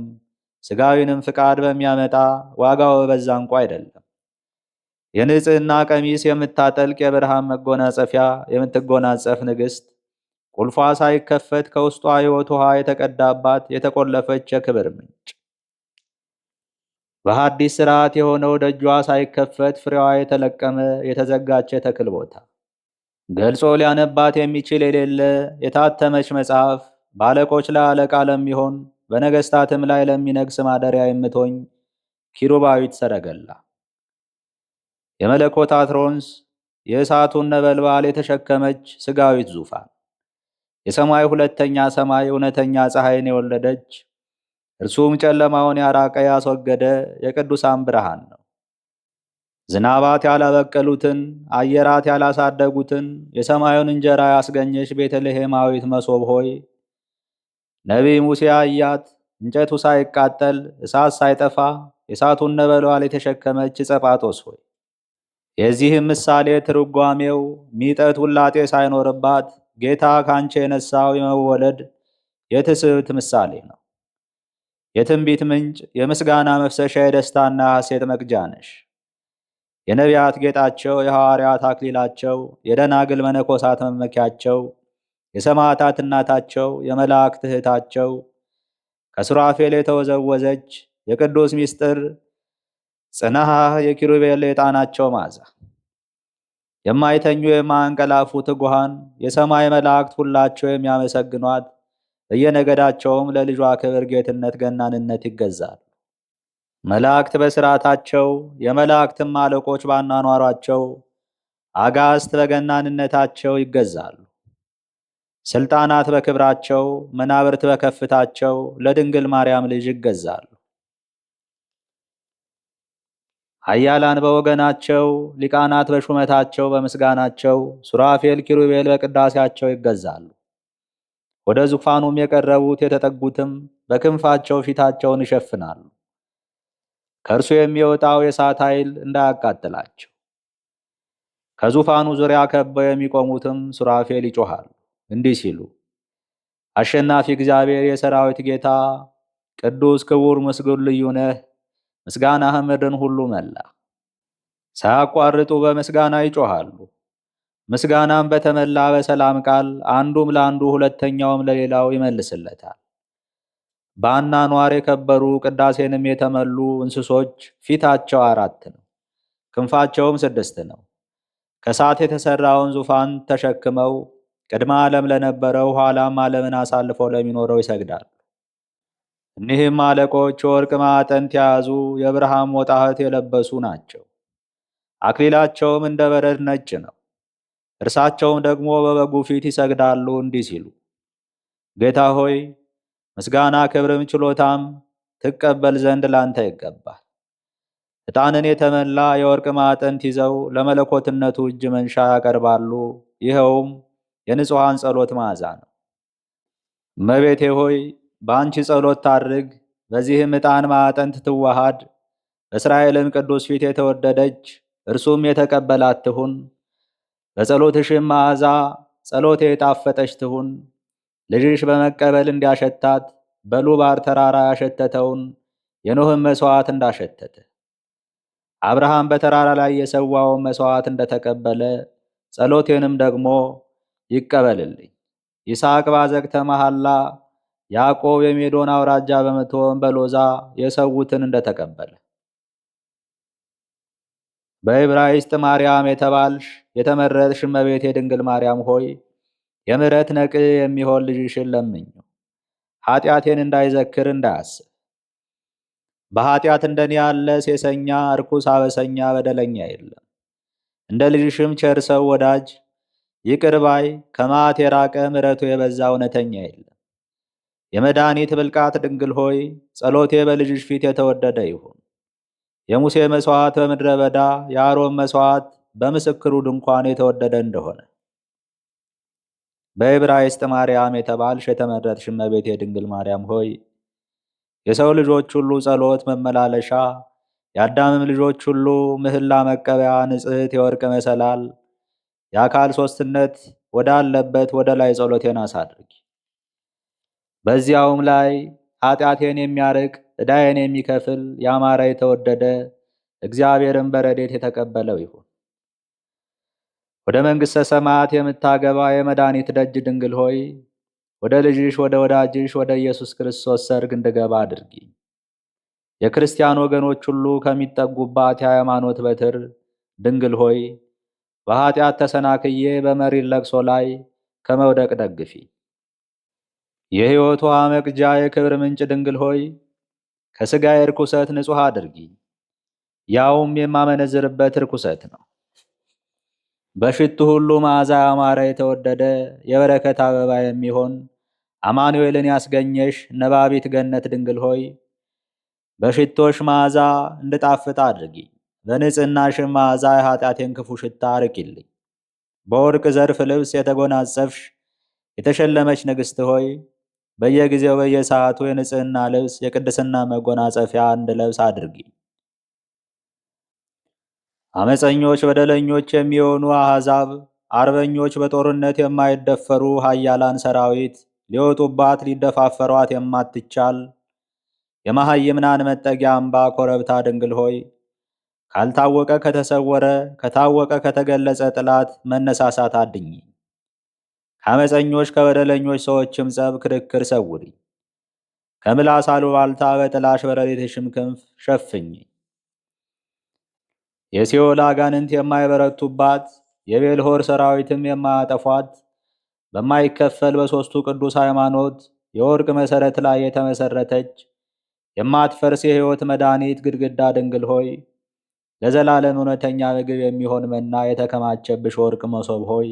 ሥጋዊንም ፍቃድ በሚያመጣ ዋጋው በበዛ እንኳ አይደለም። የንጽሕና ቀሚስ የምታጠልቅ የብርሃን መጎናጸፊያ የምትጎናጸፍ ንግሥት ቁልፏ ሳይከፈት ከውስጧ ሕይወት ውሃ የተቀዳባት የተቆለፈች የክብር ምንጭ በሐዲስ ሥርዓት የሆነው ደጇ ሳይከፈት ፍሬዋ የተለቀመ የተዘጋች የተክል ቦታ ገልጾ ሊያነባት የሚችል የሌለ የታተመች መጽሐፍ በአለቆች ላይ አለቃ ለሚሆን በነገሥታትም ላይ ለሚነግስ ማደሪያ የምትሆኝ ኪሩባዊት ሰረገላ የመለኮት አትሮንስ የእሳቱን ነበልባል የተሸከመች ሥጋዊት ዙፋን የሰማይ ሁለተኛ ሰማይ እውነተኛ ፀሐይን የወለደች እርሱም ጨለማውን ያራቀ ያስወገደ የቅዱሳን ብርሃን ነው። ዝናባት ያላበቀሉትን አየራት ያላሳደጉትን የሰማዩን እንጀራ ያስገኘች ቤተልሔማዊት መሶብ ሆይ ነቢይ ሙሴ አያት እንጨቱ ሳይቃጠል እሳት ሳይጠፋ የእሳቱን ነበልባል የተሸከመች ጸጳጦስ ሆይ የዚህም ምሳሌ ትርጓሜው ሚጠት ውላጤ ሳይኖርባት ጌታ ካንቺ የነሳው የመወለድ የትስብእት ምሳሌ ነው። የትንቢት ምንጭ የምስጋና መፍሰሻ የደስታና ሐሴት መቅጃ ነሽ። የነቢያት ጌጣቸው የሐዋርያት አክሊላቸው የደናግል መነኮሳት መመኪያቸው የሰማዕታት እናታቸው የመላእክት እህታቸው ከሱራፌል የተወዘወዘች የቅዱስ ምስጢር ጽንሐ የኪሩቤል የዕጣናቸው መዓዛ የማይተኙ የማያንቀላፉ ትጉሃን የሰማይ መላእክት ሁላቸው የሚያመሰግኗት እየነገዳቸውም ለልጇ ክብር ጌትነት ገናንነት ይገዛሉ። መላእክት በሥርዓታቸው የመላእክትም አለቆች ባኗኗሯቸው አጋስት በገናንነታቸው ይገዛሉ። ሥልጣናት በክብራቸው መናብርት በከፍታቸው ለድንግል ማርያም ልጅ ይገዛሉ። ኃያላን በወገናቸው፣ ሊቃናት በሹመታቸው በምስጋናቸው፣ ሱራፌል ኪሩቤል በቅዳሴያቸው ይገዛሉ። ወደ ዙፋኑም የቀረቡት የተጠጉትም በክንፋቸው ፊታቸውን ይሸፍናሉ፣ ከእርሱ የሚወጣው የእሳት ኃይል እንዳያቃጥላቸው። ከዙፋኑ ዙሪያ ከበው የሚቆሙትም ሱራፌል ይጮኻሉ እንዲህ ሲሉ፣ አሸናፊ እግዚአብሔር የሰራዊት ጌታ ቅዱስ ክቡር ምስጉን ልዩ ነህ፣ ምስጋናህ ምድርን ሁሉ መላ። ሳያቋርጡ በምስጋና ይጮኻሉ። ምስጋናም በተመላ በሰላም ቃል አንዱም ለአንዱ ሁለተኛውም ለሌላው ይመልስለታል። በአኗኗር የከበሩ ቅዳሴንም የተመሉ እንስሶች ፊታቸው 4 ነው፣ ክንፋቸውም 6 ነው። ከእሳት የተሠራውን ዙፋን ተሸክመው ቅድመ ዓለም ለነበረው ኋላም ዓለምን አሳልፈው ለሚኖረው ይሰግዳሉ። እኒህም አለቆች የወርቅ ማዕጠንት የያዙ የብርሃን ሞጣህት የለበሱ ናቸው። አክሊላቸውም እንደ በረድ ነጭ ነው። እርሳቸውም ደግሞ በበጉ ፊት ይሰግዳሉ እንዲህ ሲሉ፣ ጌታ ሆይ ምስጋና ክብርም ችሎታም ትቀበል ዘንድ ላንተ ይገባል። ዕጣንን የተመላ የወርቅ ማዕጠንት ይዘው ለመለኮትነቱ እጅ መንሻ ያቀርባሉ። ይኸውም የንጹሐን ጸሎት መዓዛ ነው። እመቤቴ ሆይ በአንቺ ጸሎት ታድርግ፣ በዚህም ዕጣን ማዕጠንት ትዋሃድ። በእስራኤልም ቅዱስ ፊት የተወደደች እርሱም የተቀበላት ትሁን። በጸሎትሽም መዓዛ ጸሎቴ የጣፈጠች ትሁን። ልጅሽ በመቀበል እንዲያሸታት በሉባር ተራራ ያሸተተውን የኖህን መሥዋዕት እንዳሸተተ፣ አብርሃም በተራራ ላይ የሰዋውን መሥዋዕት እንደተቀበለ ጸሎቴንም ደግሞ ይቀበልልኝ። ይስሐቅ ባዘግተ መሐላ፣ ያዕቆብ የሜዶን አውራጃ በምትሆን በሎዛ የሰዉትን እንደተቀበለ። በዕብራይስጥ ማርያም የተባልሽ የተመረጥሽ እመቤቴ ድንግል ማርያም ሆይ የምሕረት ነቅ የሚሆን ልጅሽን ለምኙ፣ ኃጢአቴን እንዳይዘክር እንዳያስብ። በኃጢአት እንደኔ ያለ ሴሰኛ፣ እርኩስ፣ አበሰኛ፣ በደለኛ የለም። እንደ ልጅሽም ቸር ሰው ወዳጅ፣ ይቅር ባይ፣ ከመዓት የራቀ ምሕረቱ የበዛ እውነተኛ የለም። የመድኃኒት ብልቃት ድንግል ሆይ ጸሎቴ በልጅሽ ፊት የተወደደ ይሁን። የሙሴ መሥዋዕት በምድረ በዳ፣ የአሮን መሥዋዕት በምስክሩ ድንኳን የተወደደ እንደሆነ በዕብራይስጥ ማርያም የተባልሽ የተመረጥሽ እመቤቴ ድንግል ማርያም ሆይ የሰው ልጆች ሁሉ ጸሎት መመላለሻ፣ የአዳምም ልጆች ሁሉ ምህላ መቀበያ ንጽሕት የወርቅ መሰላል፣ የአካል ሦስትነት ወዳለበት ወደ ላይ ጸሎቴን አሳድርጊ። በዚያውም ላይ ኃጢአቴን የሚያርቅ ዕዳዬን የሚከፍል ያማረ የተወደደ እግዚአብሔርን በረድኤት የተቀበለው ይሁን። ወደ መንግሥተ ሰማያት የምታገባ የመድኃኒት ደጅ ድንግል ሆይ ወደ ልጅሽ ወደ ወዳጅሽ ወደ ኢየሱስ ክርስቶስ ሰርግ እንድገባ አድርጊ። የክርስቲያን ወገኖች ሁሉ ከሚጠጉባት የሃይማኖት በትር ድንግል ሆይ በኃጢአት ተሰናክዬ በመሪር ለቅሶ ላይ ከመውደቅ ደግፊ። የሕይወት ውሃ መቅጃ የክብር ምንጭ ድንግል ሆይ ከሥጋዬ ርኩሰት ንጹሕ አድርጊ፣ ያውም የማመነዝርበት ርኩሰት ነው። በሽቱ ሁሉ መዓዛ ያማረ የተወደደ የበረከት አበባ የሚሆን አማኑኤልን ያስገኘሽ ነባቢት ገነት ድንግል ሆይ በሽቶሽ መዓዛ እንድጣፍጥ አድርጊ። በንጽሕናሽም መዓዛ የኃጢአቴን ክፉ ሽታ አርቂልኝ። በወርቅ ዘርፍ ልብስ የተጎናጸፍሽ የተሸለመች ንግሥት ሆይ በየጊዜው በየሰዓቱ የንጽሕና ልብስ የቅድስና መጎናጸፊያ እንድለብስ አድርጊ። አመፀኞች በደለኞች የሚሆኑ አሕዛብ፣ አርበኞች፣ በጦርነት የማይደፈሩ ኃያላን ሰራዊት ሊወጡባት ሊደፋፈሯት የማትቻል የመሃይምናን መጠጊያ አምባ ኮረብታ ድንግል ሆይ ካልታወቀ ከተሰወረ ከታወቀ ከተገለጸ ጥላት መነሳሳት አድኝ። ከአመፀኞች ከበደለኞች ሰዎችም ጸብ ክርክር ሰውሪ። ከምላስ አሉባልታ በጥላሽ በረድኤትሽም ክንፍ ሸፍኝ። የሲኦል አጋንንት የማይበረቱባት የቤልሆር ሰራዊትም የማያጠፏት በማይከፈል በሦስቱ ቅዱስ ሃይማኖት የወርቅ መሠረት ላይ የተመሠረተች የማትፈርስ የሕይወት መድኃኒት ግድግዳ ድንግል ሆይ ለዘላለም እውነተኛ ምግብ የሚሆን መና የተከማቸብሽ ወርቅ መሶብ ሆይ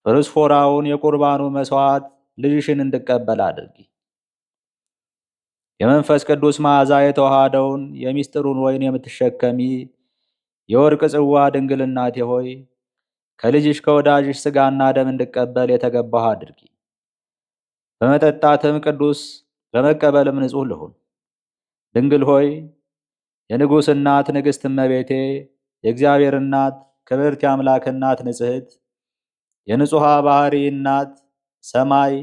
ፍርስፎራውን የቁርባኑ መሥዋዕት ልጅሽን እንድቀበል አድርጊ። የመንፈስ ቅዱስ መዓዛ የተዋሃደውን የሚስጥሩን ወይን የምትሸከሚ የወርቅ ጽዋ ድንግል እናቴ ሆይ ከልጅሽ ከወዳጅሽ ሥጋና ደም እንድቀበል የተገባሁ አድርጊ። በመጠጣትም ቅዱስ በመቀበልም ንጹሕ ልሁን። ድንግል ሆይ የንጉሥ እናት ንግሥት እመቤቴ፣ የእግዚአብሔር እናት ክብርት የአምላክ እናት ንጽሕት፣ የንጹሐ ባሕሪ እናት ሰማይ፣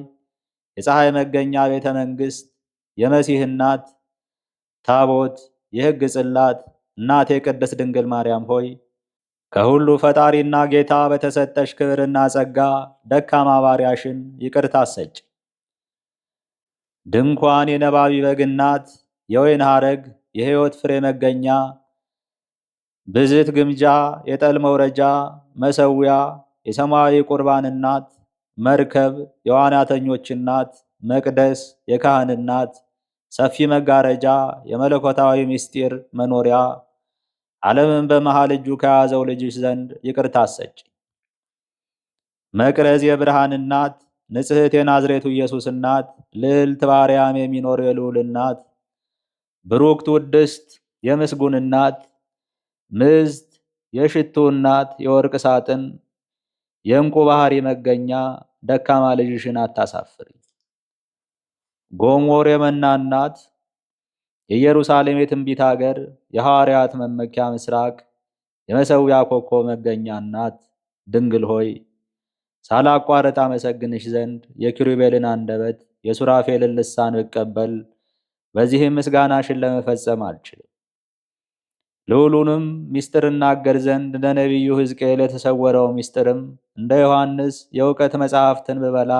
የፀሐይ መገኛ ቤተ መንግሥት፣ የመሲህ እናት ታቦት፣ የሕግ ጽላት እናቴ ቅድስት ድንግል ማርያም ሆይ ከሁሉ ፈጣሪና ጌታ በተሰጠሽ ክብርና ጸጋ ደካማ ባሪያሽን ይቅርታ አሰጭ። ድንኳን የነባቢ በግ እናት፣ የወይን ሐረግ፣ የሕይወት ፍሬ መገኛ፣ ብዝት ግምጃ፣ የጠል መውረጃ፣ መሰዊያ፣ የሰማያዊ ቁርባን እናት፣ መርከብ፣ የዋናተኞች እናት፣ መቅደስ፣ የካህን እናት፣ ሰፊ መጋረጃ፣ የመለኮታዊ ምስጢር መኖሪያ፣ ዓለምን በመሃል እጁ ከያዘው ልጅሽ ዘንድ ይቅርታ አሰጭ። መቅረዝ የብርሃን እናት፣ ንጽሕት የናዝሬቱ ኢየሱስ እናት፣ ልዕልት በአርያም የሚኖር የልዑል እናት፣ ብሩክት ውድስት የምስጉን እናት፣ ምዝት የሽቱ እናት፣ የወርቅ ሳጥን፣ የእንቁ ባሕሪ መገኛ ደካማ ልጅሽን አታሳፍሪ። ጎሞር የመና እናት፣ የኢየሩሳሌም የትንቢት አገር፣ የሐዋርያት መመኪያ ምስራቅ፣ የመሠዊያ ኮከብ መገኛ እናት ድንግል ሆይ ሳላቋርጥ አመሰግንሽ ዘንድ የኪሩቤልን አንደበት የሱራፌልን ልሳን ብቀበል በዚህም ምስጋናሽን ለመፈጸም አልችልም። ልዑሉንም ምስጢር እናገር ዘንድ እንደ ነቢዩ ሕዝቅኤል የተሰወረው ምስጢርም እንደ ዮሐንስ የእውቀት መጻሕፍትን ብበላ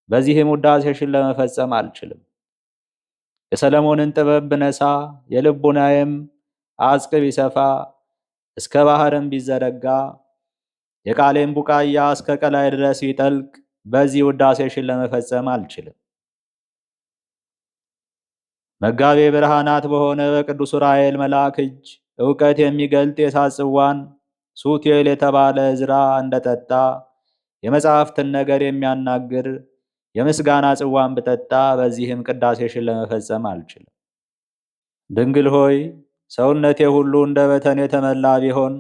በዚህም ውዳሴሽን ለመፈጸም አልችልም። የሰለሞንን ጥበብ ብነሳ የልቡናዬም አጽቅ ቢሰፋ እስከ ባሕርም ቢዘረጋ የቃሌም ቡቃያ እስከ ቀላይ ድረስ ቢጠልቅ በዚህ ውዳሴሽን ለመፈጸም አልችልም። መጋቤ ብርሃናት በሆነ በቅዱስ ዑራኤል መልአክ እጅ ዕውቀት የሚገልጥ የእሳት ጽዋን ሱቱኤል የተባለ ዕዝራ እንደጠጣ የመጻሕፍትን ነገር የሚያናግር የምስጋና ጽዋን ብጠጣ በዚህም ቅዳሴሽን ለመፈጸም አልችልም። ድንግል ሆይ ሰውነቴ ሁሉ እንደ በተን የተመላ ቢሆን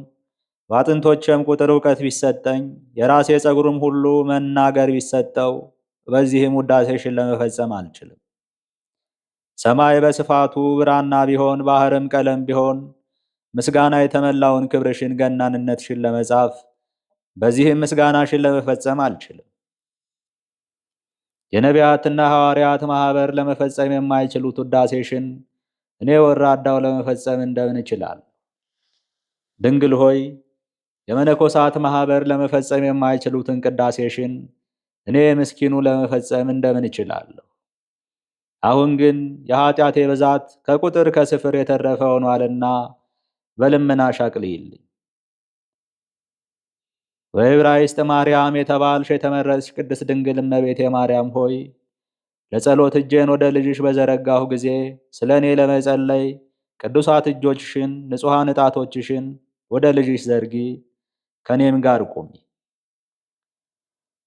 በአጥንቶቼም ቁጥር ዕውቀት ቢሰጠኝ የራሴ ፀጉርም ሁሉ መናገር ቢሰጠው በዚህም ውዳሴሽን ለመፈጸም አልችልም። ሰማይ በስፋቱ ብራና ቢሆን ባሕርም ቀለም ቢሆን ምስጋና የተመላውን ክብርሽን ገናንነትሽን ለመጻፍ በዚህም ምስጋናሽን ለመፈጸም አልችልም። የነቢያትና ሐዋርያት ማኅበር ለመፈጸም የማይችሉት ውዳሴሽን እኔ ወራዳው ለመፈጸም እንደምን እችላለሁ? ድንግል ሆይ የመነኮሳት ማኅበር ለመፈጸም የማይችሉትን ቅዳሴሽን እኔ ምስኪኑ ለመፈጸም እንደምን እችላለሁ? አሁን ግን የኃጢአቴ ብዛት ከቁጥር ከስፍር የተረፈ ሆኗልና በልመናሽ አቅልይልኝ። በዕብራይስጥ ማርያም የተባልሽ የተመረጥሽ ቅድስት ድንግል እመቤቴ ማርያም ሆይ ለጸሎት እጄን ወደ ልጅሽ በዘረጋሁ ጊዜ ስለ እኔ ለመጸለይ ቅዱሳት እጆችሽን ንጹሐን ዕጣቶችሽን ወደ ልጅሽ ዘርጊ፣ ከእኔም ጋር ቁሚ።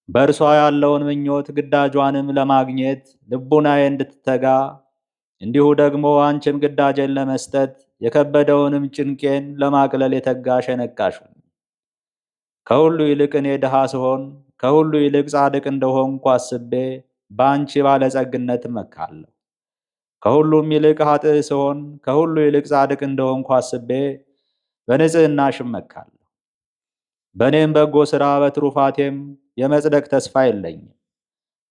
በእርሷ ያለውን ምኞት ግዳጇንም ለማግኘት ልቡናዬ እንድትተጋ እንዲሁ ደግሞ አንቺም ግዳጄን ለመስጠት የከበደውንም ጭንቄን ለማቅለል የተጋሽ የነቃሽ ሁኚ። ከሁሉ ይልቅ እኔ ድሃ ስሆን ከሁሉ ይልቅ ጻድቅ እንደሆንኩ አስቤ በአንቺ ባለጸግነት እመካለሁ። ከሁሉም ይልቅ ኃጥእ ስሆን ከሁሉ ይልቅ ጻድቅ እንደሆንኩ አስቤ በንጽሕናሽ እመካለሁ። በእኔም በጎ ሥራ በትሩፋቴም የመጽደቅ ተስፋ የለኝም፣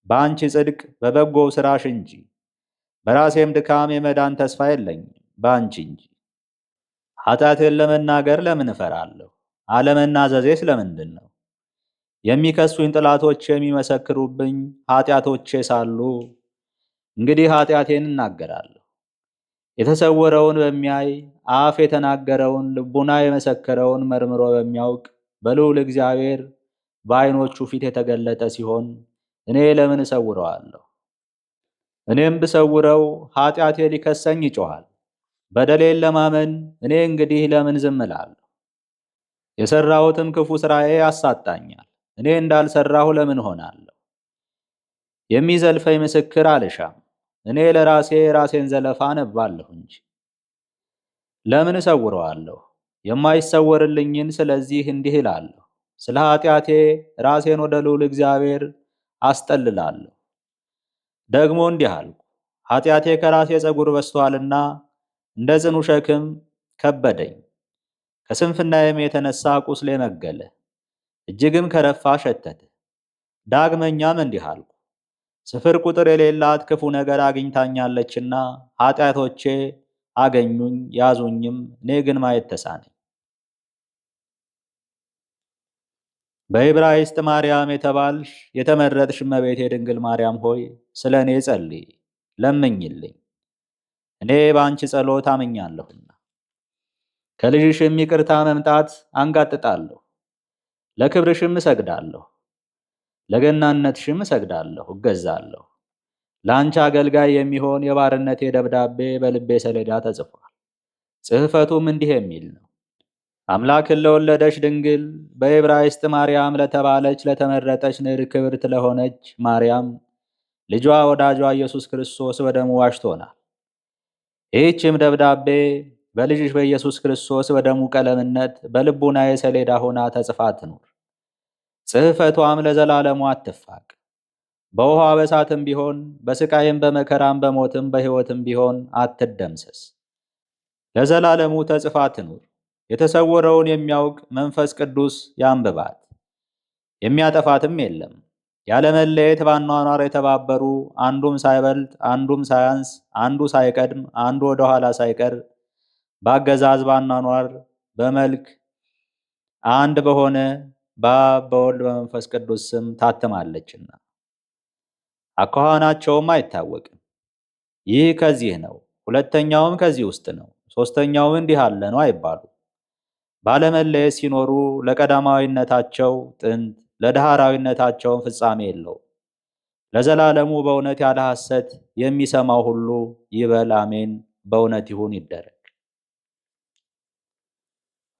በአንቺ ጽድቅ በበጎው ሥራሽ እንጂ። በራሴም ድካም የመዳን ተስፋ የለኝም፣ በአንቺ እንጂ። ኃጢአቴን ለመናገር ለምን እፈራለሁ? አለመናዘዜስ ለምንድን ነው? የሚከሱኝ ጠላቶች የሚመሰክሩብኝ ኃጢአቶቼ ሳሉ እንግዲህ ኃጢአቴን እናገራለሁ። የተሰወረውን በሚያይ አፍ የተናገረውን ልቡና የመሰከረውን መርምሮ በሚያውቅ በልዑል እግዚአብሔር በዓይኖቹ ፊት የተገለጠ ሲሆን እኔ ለምን እሰውረዋለሁ? እኔም ብሰውረው ኃጢአቴ ሊከሰኝ ይጮኻል። በደሌን ለማመን እኔ እንግዲህ ለምን ዝም እላለሁ? የሠራሁትም ክፉ ሥራዬ ያሳጣኛል። እኔ እንዳልሠራሁ ለምን ሆናለሁ? የሚዘልፈኝ ምስክር አልሻም። እኔ ለራሴ ራሴን ዘለፋ አነባለሁ እንጂ ለምን እሰውረዋለሁ? የማይሰወርልኝን ስለዚህ እንዲህ እላለሁ፣ ስለ ኃጢአቴ ራሴን ወደ ልዑል እግዚአብሔር አስጠልላለሁ። ደግሞ እንዲህ አልኩ፣ ኃጢአቴ ከራሴ ፀጉር በስቶአልና እንደ ጽኑ ሸክም ከበደኝ። ከስንፍናዬም የተነሳ ቁስሌ መገለ፣ እጅግም ከረፋ ሸተተ። ዳግመኛም እንዲህ አልኩ፣ ስፍር ቁጥር የሌላት ክፉ ነገር አግኝታኛለችና ኃጢአቶቼ አገኙኝ ያዙኝም፣ እኔ ግን ማየት ተሳነኝ። በዕብራይስጥ ማርያም የተባልሽ የተመረጥሽ እመቤቴ ድንግል ማርያም ሆይ ስለ እኔ ጸልይ፣ ለምኝልኝ። እኔ በአንቺ ጸሎት አምኛለሁና ከልጅሽም ይቅርታ መምጣት አንጋጥጣለሁ። ለክብርሽም እሰግዳለሁ፣ ለገናነትሽም እሰግዳለሁ፣ እገዛለሁ። ለአንቺ አገልጋይ የሚሆን የባርነቴ ደብዳቤ በልቤ ሰሌዳ ተጽፏል። ጽሕፈቱም እንዲህ የሚል ነው። አምላክን ለወለደች ድንግል በዕብራይስጥ ማርያም ለተባለች ለተመረጠች ንር ክብርት ለሆነች ማርያም ልጇ ወዳጇ ኢየሱስ ክርስቶስ በደሙ ዋጅቶናል። ይህችም ደብዳቤ በልጅሽ በኢየሱስ ክርስቶስ በደሙ ቀለምነት በልቡናዬ ሰሌዳ ሆና ተጽፋ ትኑር። ጽሕፈቷም ለዘላለሙ አትፋቅ። በውኃ በሳትም ቢሆን በስቃይም በመከራም በሞትም በሕይወትም ቢሆን አትደምሰስ። ለዘላለሙ ተጽፋ ትኑር። የተሰወረውን የሚያውቅ መንፈስ ቅዱስ ያንብባት፣ የሚያጠፋትም የለም። ያለመለየት ባኗኗር የተባበሩ አንዱም ሳይበልጥ አንዱም ሳያንስ አንዱ ሳይቀድም አንዱ ወደ ኋላ ሳይቀር በአገዛዝ ባኗኗር በመልክ አንድ በሆነ በአብ በወልድ በመንፈስ ቅዱስ ስም ታትማለችና አኳኋናቸውም አይታወቅም። ይህ ከዚህ ነው፣ ሁለተኛውም ከዚህ ውስጥ ነው፣ ሦስተኛውም እንዲህ አለ ነው አይባሉ። ባለመለየት ሲኖሩ ለቀዳማዊነታቸው ጥንት ለዳህራዊነታቸውን ፍጻሜ የለው። ለዘላለሙ በእውነት ያለ ሐሰት የሚሰማው ሁሉ ይበል አሜን። በእውነት ይሁን ይደረግ።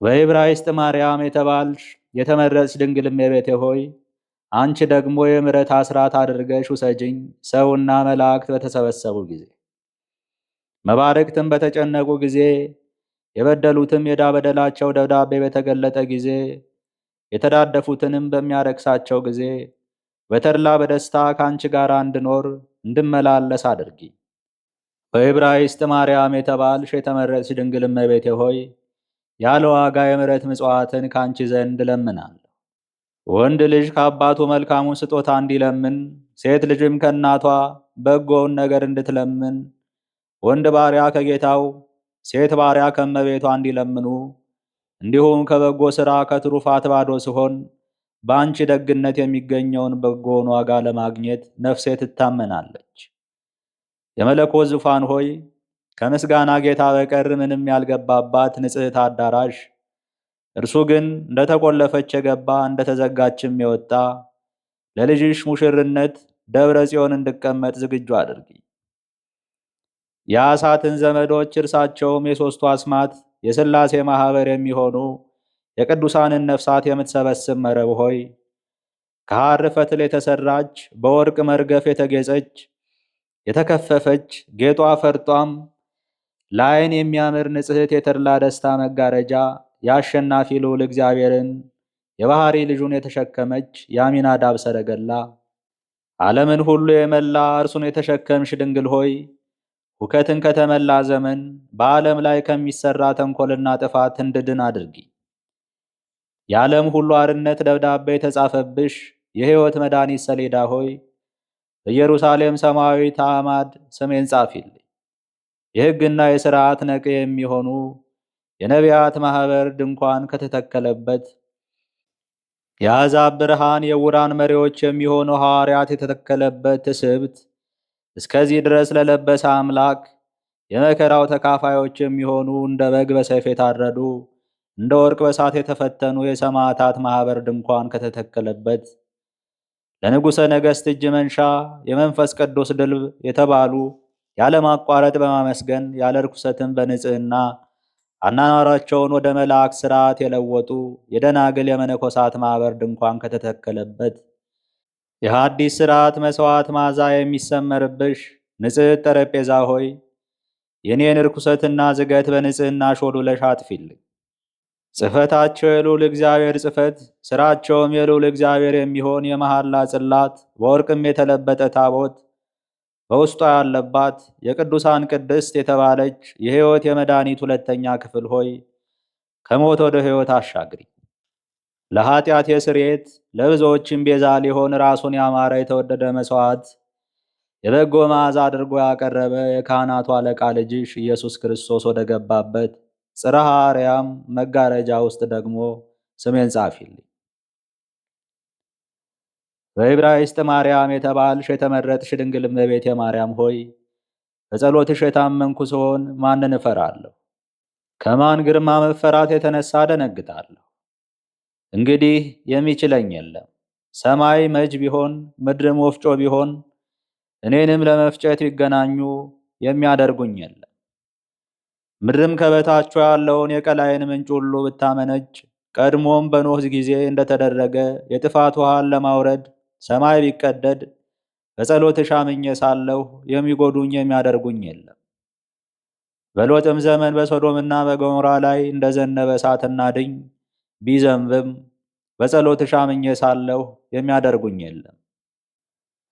በዕብራይስጥ ማርያም የተባልሽ የተመረጥሽ ድንግል እመቤቴ ሆይ አንቺ ደግሞ የምሕረት አስራት አድርገሽ ውሰጅኝ። ሰውና መላእክት በተሰበሰቡ ጊዜ፣ መባረክትም በተጨነቁ ጊዜ፣ የበደሉትም የዕዳ በደላቸው ደብዳቤ በተገለጠ ጊዜ፣ የተዳደፉትንም በሚያረክሳቸው ጊዜ በተድላ በደስታ ከአንቺ ጋር እንድኖር እንድመላለስ አድርጊ። በዕብራይስጥ ማርያም የተባልሽ የተመረጥሽ ድንግል እመቤቴ ሆይ ያለ ዋጋ የምሕረት ምጽዋትን ከአንቺ ዘንድ እለምናለሁ። ወንድ ልጅ ከአባቱ መልካሙን ስጦታ እንዲለምን፣ ሴት ልጅም ከእናቷ በጎውን ነገር እንድትለምን፣ ወንድ ባሪያ ከጌታው፣ ሴት ባሪያ ከእመቤቷ እንዲለምኑ፣ እንዲሁም ከበጎ ሥራ ከትሩፋት ባዶ ስሆን በአንቺ ደግነት የሚገኘውን በጎውን ዋጋ ለማግኘት ነፍሴ ትታመናለች። የመለኮት ዙፋን ሆይ ከምስጋና ጌታ በቀር ምንም ያልገባባት ንጽሕት አዳራሽ፣ እርሱ ግን እንደተቆለፈች የገባ እንደተዘጋችም የወጣ ለልጅሽ ሙሽርነት ደብረ ጽዮን እንድቀመጥ ዝግጁ አድርጊ። የአሳትን ዘመዶች እርሳቸውም የሦስቱ አስማት የሥላሴ ማኅበር የሚሆኑ የቅዱሳንን ነፍሳት የምትሰበስብ መረብ ሆይ ከሐር ፈትል የተሠራች በወርቅ መርገፍ የተጌጸች የተከፈፈች ጌጧ ፈርጧም ለዓይን የሚያምር ንጽሕት የተድላ ደስታ መጋረጃ የአሸናፊ ልዑል እግዚአብሔርን የባሕሪ ልጁን የተሸከመች የአሚናዳብ ሰረገላ ዓለምን ሁሉ የመላ እርሱን የተሸከምሽ ድንግል ሆይ ሁከትን ከተመላ ዘመን በዓለም ላይ ከሚሠራ ተንኰልና ጥፋት እንድድን አድርጊ። የዓለም ሁሉ አርነት ደብዳቤ የተጻፈብሽ የሕይወት መድኃኒት ሰሌዳ ሆይ በኢየሩሳሌም ሰማያዊት አዕማድ ስሜን ጻፊልኝ። የሕግና የሥርዓት ነቅ የሚሆኑ የነቢያት ማኅበር ድንኳን ከተተከለበት፣ የአሕዛብ ብርሃን የዕውራን መሪዎች የሚሆኑ ሐዋርያት የተተከለበት ትስብት እስከዚህ ድረስ ለለበሰ አምላክ የመከራው ተካፋዮች የሚሆኑ እንደ በግ በሰይፍ የታረዱ እንደ ወርቅ በሳት የተፈተኑ የሰማዕታት ማኅበር ድንኳን ከተተከለበት፣ ለንጉሠ ነገሥት እጅ መንሻ የመንፈስ ቅዱስ ድልብ የተባሉ ያለማቋረጥ በማመስገን ያለ ርኩሰትም በንጽሕና አናኗራቸውን ወደ መልአክ ሥርዓት የለወጡ የደናግል የመነኮሳት ማኅበር ድንኳን ከተተከለበት፣ የሐዲስ ሥርዓት መሥዋዕት መዓዛ የሚሰመርብሽ ንጽሕት ጠረጴዛ ሆይ የኔን ርኩሰትና ዝገት በንጽሕና ሾሉለሽ አጥፊልኝ። ጽሕፈታቸው የልዑል እግዚአብሔር ጽሕፈት፣ ሥራቸውም የልዑል እግዚአብሔር የሚሆን የመሐላ ጽላት፣ በወርቅም የተለበጠ ታቦት በውስጧ ያለባት የቅዱሳን ቅድስት የተባለች የሕይወት የመድኃኒት ሁለተኛ ክፍል ሆይ ከሞት ወደ ሕይወት አሻግሪ። ለኀጢአት የስርየት ለብዙዎችም ቤዛ ሊሆን ራሱን ያማረ የተወደደ መሥዋዕት የበጎ መዓዛ አድርጎ ያቀረበ የካህናቱ አለቃ ልጅሽ ኢየሱስ ክርስቶስ ወደ ገባበት ጽርሐ አርያም መጋረጃ ውስጥ ደግሞ ስሜን ጻፊልኝ። በዕብራይስጥ ማርያም የተባልሽ የተመረጥሽ ድንግል እመቤቴ ማርያም ሆይ በጸሎትሽ የታመንኩ ስሆን ማንን እፈራለሁ? ከማን ግርማ መፈራት የተነሳ ደነግጣለሁ? እንግዲህ የሚችለኝ የለም። ሰማይ መጅ ቢሆን ምድርም ወፍጮ ቢሆን እኔንም ለመፍጨት ቢገናኙ የሚያደርጉኝ የለም። ምድርም ከበታቿ ያለውን የቀላይን ምንጭ ሁሉ ብታመነጭ ቀድሞም በኖህ ጊዜ እንደተደረገ የጥፋት ውሃን ለማውረድ ሰማይ ቢቀደድ በጸሎትሽ አምኜ ሳለሁ የሚጎዱኝ የሚያደርጉኝ የለም። በሎጥም ዘመን በሶዶምና በገሞራ ላይ እንደዘነበ እሳትና ድኝ ቢዘንብም በጸሎትሽ አምኜ ሳለሁ የሚያደርጉኝ የለም።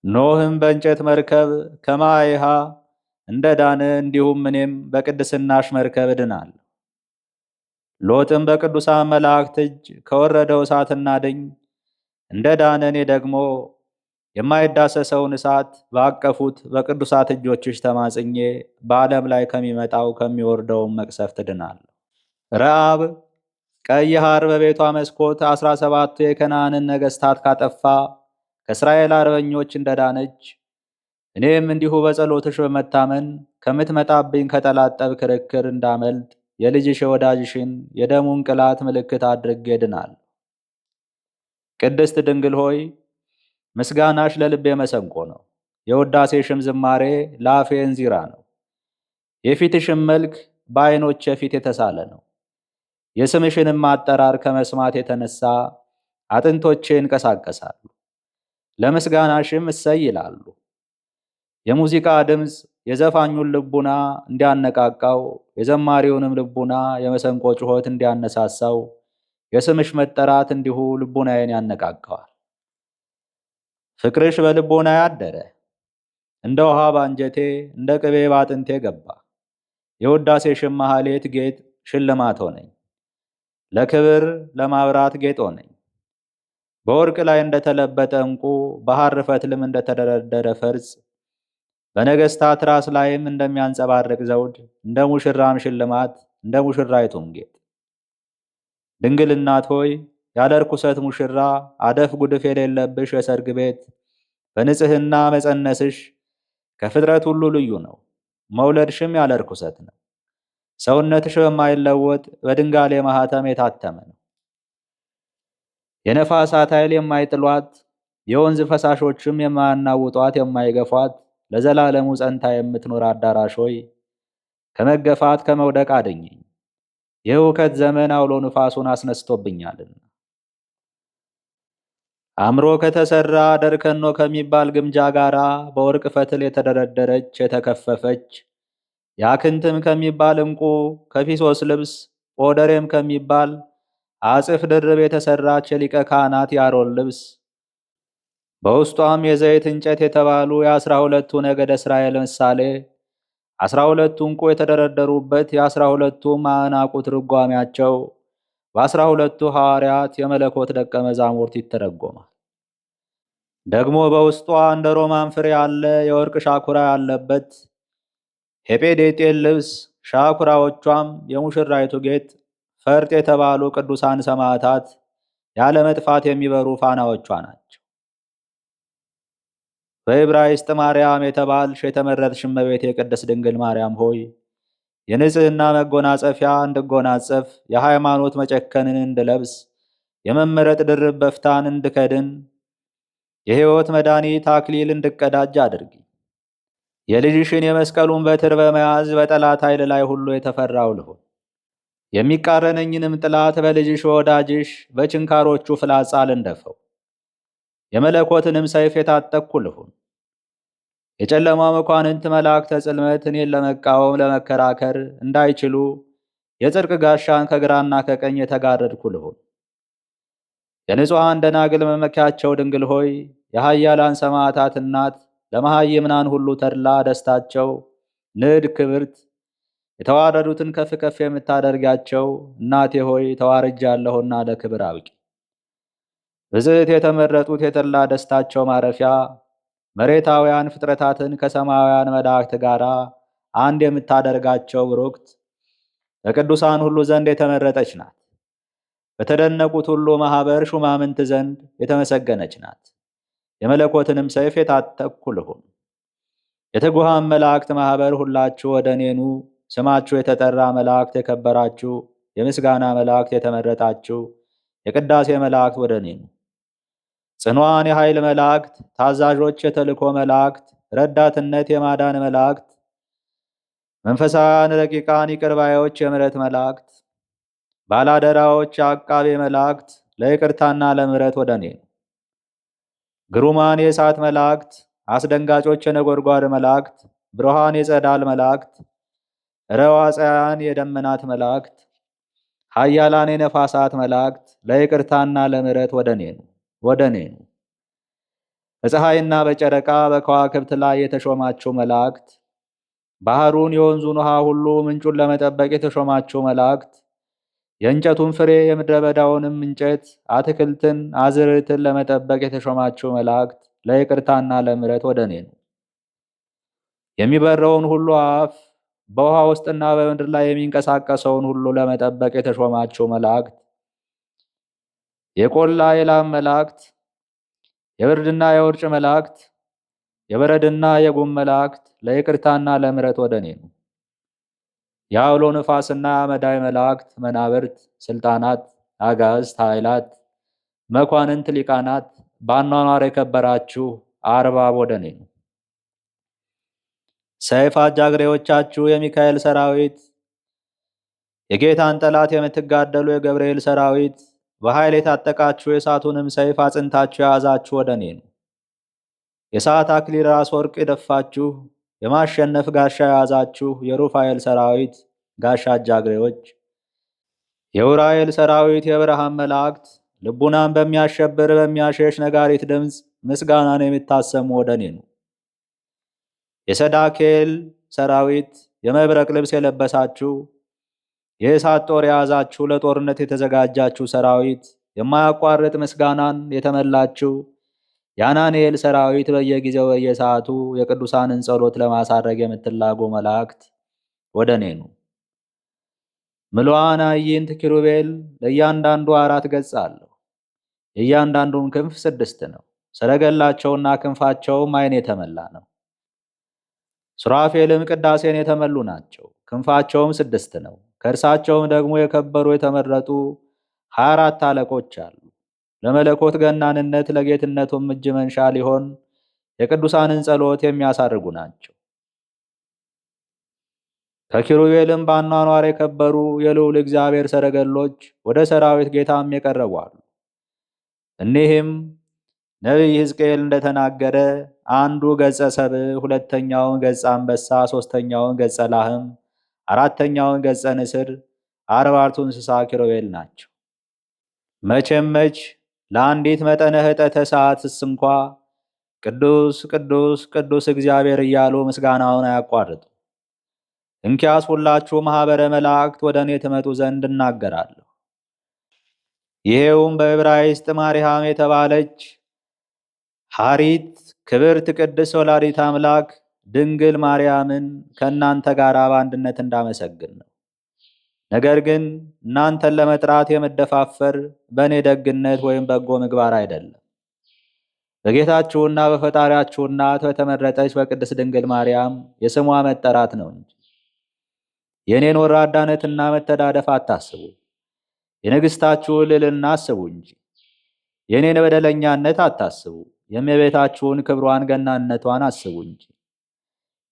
ኖህም በእንጨት መርከብ ከማይሃ እንደ ዳነ እንዲሁም እኔም በቅድስናሽ መርከብ እድናለሁ። ሎጥም በቅዱሳን መላእክት እጅ ከወረደው እሳትና ድኝ እንደ ዳነ እኔ ደግሞ የማይዳሰሰውን እሳት ባቀፉት በቅዱሳት እጆችሽ ተማጽኜ በዓለም ላይ ከሚመጣው ከሚወርደውም መቅሰፍት እድናለሁ። ረዓብ ቀይ ሐር በቤቷ መስኮት 17ቱ የከነዓንን ነገሥታት ካጠፋ ከእስራኤል አርበኞች እንደዳነች እኔም እንዲሁ በጸሎትሽ በመታመን ከምትመጣብኝ ከጠላት ጠብ ክርክር እንዳመልጥ የልጅሽ የወዳጅሽን የደሙን ቅላት ምልክት አድርጌ እድናለሁ። ቅድስት ድንግል ሆይ ምስጋናሽ ለልቤ መሰንቆ ነው፣ የውዳሴሽም ዝማሬ ለአፌ እንዚራ ነው። የፊትሽም መልክ በዓይኖቼ ፊት የተሳለ ነው። የስምሽንም አጠራር ከመስማት የተነሳ አጥንቶቼ ይንቀሳቀሳሉ፣ ለምስጋናሽም እሰይ ይላሉ። የሙዚቃ ድምፅ የዘፋኙን ልቡና እንዲያነቃቃው፣ የዘማሪውንም ልቡና የመሰንቆ ጩኸት እንዲያነሳሳው የስምሽ መጠራት እንዲሁ ልቡናዬን ያነቃቀዋል። ፍቅርሽ በልቦናዬ አደረ፣ እንደ ውሃ ባንጀቴ እንደ ቅቤ ባጥንቴ ገባ። የውዳሴሽም ማኅሌት ጌጥ ሽልማት ሆነኝ፣ ለክብር ለማብራት ጌጥ ሆነኝ። በወርቅ ላይ እንደተለበጠ ዕንቁ፣ በሐር ፈትልም እንደተደረደረ ፈርጽ፣ በነገሥታት ራስ ላይም እንደሚያንጸባርቅ ዘውድ፣ እንደ ሙሽራም ሽልማት እንደ ሙሽራይቱም ጌጥ። ድንግል እናት ሆይ ያለ ርኩሰት ሙሽራ አደፍ ጉድፍ የሌለብሽ የሰርግ ቤት በንጽሕና መጸነስሽ ከፍጥረት ሁሉ ልዩ ነው። መውለድሽም ያለ ርኩሰት ነው። ሰውነትሽ በማይለወጥ በድንጋሌ ማኅተም የታተመ ነው። የነፋሳት ኃይል የማይጥሏት የወንዝ ፈሳሾችም የማያናውጧት የማይገፏት ለዘላለሙ ጸንታ የምትኖር አዳራሽ ሆይ ከመገፋት ከመውደቅ አድኝኝ። የእውከት ዘመን አውሎ ንፋሱን አስነስቶብኛልና። አምሮ ከተሰራ ደርከኖ ከሚባል ግምጃ ጋራ በወርቅ ፈትል የተደረደረች የተከፈፈች ያክንትም ከሚባል ዕንቁ ከፊሶስ ልብስ ጶደሬም ከሚባል አጽፍ ድርብ የተሰራች የሊቀ ካህናት የአሮን ልብስ በውስጧም የዘይት እንጨት የተባሉ የ12ቱ ነገደ እስራኤል ምሳሌ 12ቱ ዕንቁ የተደረደሩበት የ12ቱ ማዕናቁ ትርጓሜያቸው በ12ቱ ሐዋርያት የመለኮት ደቀ መዛሙርት ይተረጎማል። ደግሞ በውስጧ እንደ ሮማን ፍሬ ያለ የወርቅ ሻኩራ ያለበት ሄጴዴጤን ልብስ ሻኩራዎቿም የሙሽራይቱ ጌጥ ፈርጥ የተባሉ ቅዱሳን ሰማዕታት ያለ መጥፋት የሚበሩ ፋናዎቿ ናቸው። በዕብራይስጥ ማርያም የተባልሽ የተመረጥሽ እመቤቴ የቅድስት ድንግል ማርያም ሆይ የንጽሕና መጎናጸፊያ እንድጎናጸፍ፣ የሃይማኖት መጨከንን እንድለብስ፣ የመመረጥ ድርብ በፍታን እንድከድን፣ የሕይወት መድኃኒት አክሊል እንድቀዳጅ አድርጊ። የልጅሽን የመስቀሉን በትር በመያዝ በጠላት ኃይል ላይ ሁሉ የተፈራው ልሁን። የሚቃረነኝንም ጥላት በልጅሽ ወዳጅሽ በችንካሮቹ ፍላጻ ልንደፈው። የመለኮትንም ሰይፍ የታጠቅኩ ልሁን። የጨለማ መኳንንት መላእክተ ጽልመት እኔን ለመቃወም ለመከራከር እንዳይችሉ የጽድቅ ጋሻን ከግራና ከቀኝ የተጋረድኩ ልሁን። የንጹሐን ደናግል መመኪያቸው ድንግል ሆይ የኃያላን ሰማዕታት እናት ለመሃይምናን ሁሉ ተድላ ደስታቸው ንድ ክብርት የተዋረዱትን ከፍ ከፍ የምታደርጋቸው እናቴ ሆይ ተዋርጃለሁና ለክብር አብቂ። ብዝዕት የተመረጡት የተድላ ደስታቸው ማረፊያ መሬታውያን ፍጥረታትን ከሰማያውያን መላእክት ጋር አንድ የምታደርጋቸው ብሩክት በቅዱሳን ሁሉ ዘንድ የተመረጠች ናት። በተደነቁት ሁሉ ማኅበር ሹማምንት ዘንድ የተመሰገነች ናት። የመለኮትንም ሰይፍ የታጠቅኩ ልሁን። የትጉሃን መላእክት ማኅበር ሁላችሁ ወደ እኔኑ። ስማችሁ የተጠራ መላእክት የከበራችሁ፣ የምስጋና መላእክት የተመረጣችሁ፣ የቅዳሴ መላእክት ወደ እኔኑ። ጽኗን የኃይል መላእክት፣ ታዛዦች የተልእኮ መላእክት፣ ረዳትነት የማዳን መላእክት፣ መንፈሳውያን ረቂቃን ይቅርባዮች የምሕረት መላእክት፣ ባላደራዎች አቃቤ መላእክት ለይቅርታና ለምሕረት ወደ እኔኑ። ግሩማን የእሳት መላእክት፣ አስደንጋጮች የነጎድጓድ መላእክት፣ ብሩሃን የጸዳል መላእክት፣ ረዋፃያን የደመናት መላእክት፣ ኃያላን የነፋሳት መላእክት ለይቅርታና ለምሕረት ወደ እኔኑ። በፀሐይና በጨረቃ በከዋክብት ላይ የተሾማችሁ መላእክት፣ ባህሩን የወንዙን ውሃ ሁሉ ምንጩን ለመጠበቅ የተሾማችሁ መላእክት፣ የእንጨቱን ፍሬ የምድረ በዳውንም እንጨት አትክልትን አዝርዕትን ለመጠበቅ የተሾማችሁ መላእክት ለይቅርታና ለምሕረት ወደ እኔኑ። የሚበረውን ሁሉ አፍ በውሃ ውስጥና በምድር ላይ የሚንቀሳቀሰውን ሁሉ ለመጠበቅ የተሾማችሁ መላእክት፣ የቆላ የላም መላእክት፣ የብርድና የውርጭ መላእክት፣ የበረድና የጉም መላእክት ለይቅርታና ለምሕረት ወደ እኔኑ። የአውሎ ንፋስና አመዳይ መላእክት፣ መናብርት፣ ስልጣናት፣ አጋዕዝት፣ ኃይላት፣ መኳንንት፣ ሊቃናት፣ በአኗኗር የከበራችሁ አርባብ ወደ እኔኑ። ሰይፍ አጃግሬዎቻችሁ የሚካኤል ሰራዊት፣ የጌታን ጠላት የምትጋደሉ የገብርኤል ሰራዊት፣ በኃይል የታጠቃችሁ የእሳቱንም ሰይፍ አጽንታችሁ የያዛችሁ ወደ እኔኑ። የእሳት አክሊል ራስ ወርቅ የደፋችሁ የማሸነፍ ጋሻ የያዛችሁ የሩፋኤል ሰራዊት ጋሻ አጃግሬዎች፣ የኡራኤል ሰራዊት የብርሃን መላእክት፣ ልቡናን በሚያሸብር በሚያሸሽ ነጋሪት ድምፅ ምስጋናን የምታሰሙ ወደ እኔኑ። የሰዳኬል ሰራዊት የመብረቅ ልብስ የለበሳችሁ የእሳት ጦር የያዛችሁ ለጦርነት የተዘጋጃችሁ ሰራዊት የማያቋርጥ ምስጋናን የተመላችሁ የአናንኤል ሰራዊት በየጊዜው በየሰዓቱ የቅዱሳንን ጸሎት ለማሳረግ የምትላጉ መላእክት ወደ እኔኑ። ምሉዓን አዕይንት ኪሩቤል ለእያንዳንዱ 4 ገጽ አለው። የእያንዳንዱም ክንፍ 6 ነው። ሰረገላቸውና ክንፋቸውም ዓይን የተመላ ነው። ሱራፌልም ቅዳሴን የተመሉ ናቸው። ክንፋቸውም 6 ነው። ከእርሳቸውም ደግሞ የከበሩ የተመረጡ 24 አለቆች አሉ። ለመለኮት ገናንነት ለጌትነቱም እጅ መንሻ ሊሆን የቅዱሳንን ጸሎት የሚያሳርጉ ናቸው። ከኪሩቤልም በአኗኗር የከበሩ የልዑል እግዚአብሔር ሰረገሎች ወደ ሰራዊት ጌታም የቀረቡ አሉ። እኒህም ነቢይ ሕዝቅኤል እንደተናገረ አንዱ ገጸ ሰብእ፣ ሁለተኛውን ገጸ አንበሳ፣ ሦስተኛውን ገጸ ላህም፣ አራተኛውን ገጸ ንስር 40ቱ እንስሳ ኪሩቤል ናቸው። መች ለአንዲት መጠነ ህጠተ ሰዓትስ እንኳ ቅዱስ ቅዱስ ቅዱስ እግዚአብሔር እያሉ ምስጋናውን አያቋርጡ። እንኪያስ ሁላችሁ ማኅበረ መላእክት ወደ እኔ ትመጡ ዘንድ እናገራለሁ። ይሄውም በዕብራይስጥ ማርያም የተባለች ሐሪት ክብርት ቅድስት ወላዲት አምላክ ድንግል ማርያምን ከእናንተ ጋር በአንድነት እንዳመሰግን ነው። ነገር ግን እናንተን ለመጥራት የምደፋፈር በእኔ ደግነት ወይም በጎ ምግባር አይደለም። በጌታችሁና በፈጣሪያችሁ እናት በተመረጠች በቅድስት ድንግል ማርያም የስሟ መጠራት ነው እንጂ። የእኔን ወራዳነትና መተዳደፍ አታስቡ፣ የንግሥታችሁን ልዕልና አስቡ እንጂ። የእኔን በደለኛነት አታስቡ፣ የእመቤታችሁን ክብሯን ገናንነቷን አስቡ እንጂ።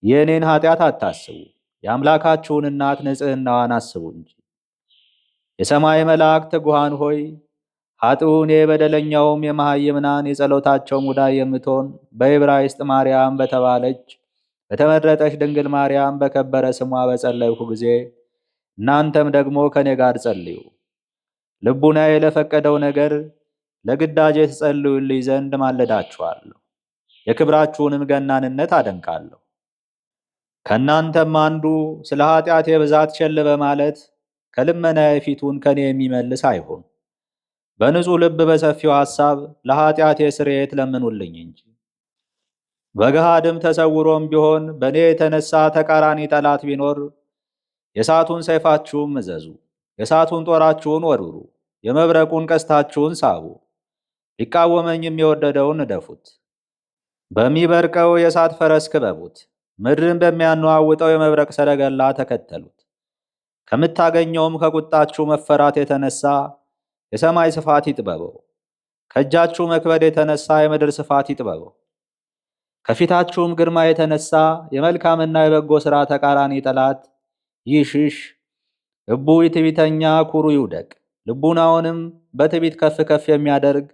የእኔን ኃጢአት አታስቡ፣ የአምላካችሁን እናት ንጽሕናዋን አስቡ እንጂ። የሰማይ መላእክት ትጉሃን ሆይ ኃጥኡ እኔ በደለኛውም የመሃይምናን የጸሎታቸው ሙዳይ የምትሆን በዕብራይስጥ ማርያም በተባለች በተመረጠች ድንግል ማርያም በከበረ ስሟ በጸለይሁ ጊዜ እናንተም ደግሞ ከእኔ ጋር ጸልዩ። ልቡናዬ ለፈቀደው ነገር ለግዳጄ ትጸልዩልኝ ዘንድ ማለዳችኋለሁ። የክብራችሁንም ገናንነት አደንቃለሁ። ከእናንተም አንዱ ስለ ኃጢአቴ ብዛት ቸል በማለት ከልመናዬ ፊቱን ከኔ የሚመልስ አይሁን። በንጹሕ ልብ በሰፊው ሐሳብ ለኃጢአቴ ስርየት ለምኑልኝ እንጂ። በገሃድም ተሰውሮም ቢሆን በእኔ የተነሳ ተቃራኒ ጠላት ቢኖር የእሳቱን ሰይፋችሁን እዘዙ፣ የእሳቱን ጦራችሁን ወርውሩ፣ የመብረቁን ቀስታችሁን ሳቡ። ሊቃወመኝም የወደደውን እደፉት፣ በሚበርቀው የእሳት ፈረስ ክበቡት፣ ምድርን በሚያነዋውጠው የመብረቅ ሰረገላ ተከተሉት። ከምታገኘውም ከቁጣችሁ መፈራት የተነሳ የሰማይ ስፋት ይጥበበው፣ ከእጃችሁ መክበድ የተነሳ የምድር ስፋት ይጥበበው። ከፊታችሁም ግርማ የተነሳ የመልካምና የበጎ ሥራ ተቃራኒ ጠላት ይሽሽ። እቡይ ትዕቢተኛ ኩሩ ይውደቅ። ልቡናውንም በትዕቢት ከፍ ከፍ የሚያደርግ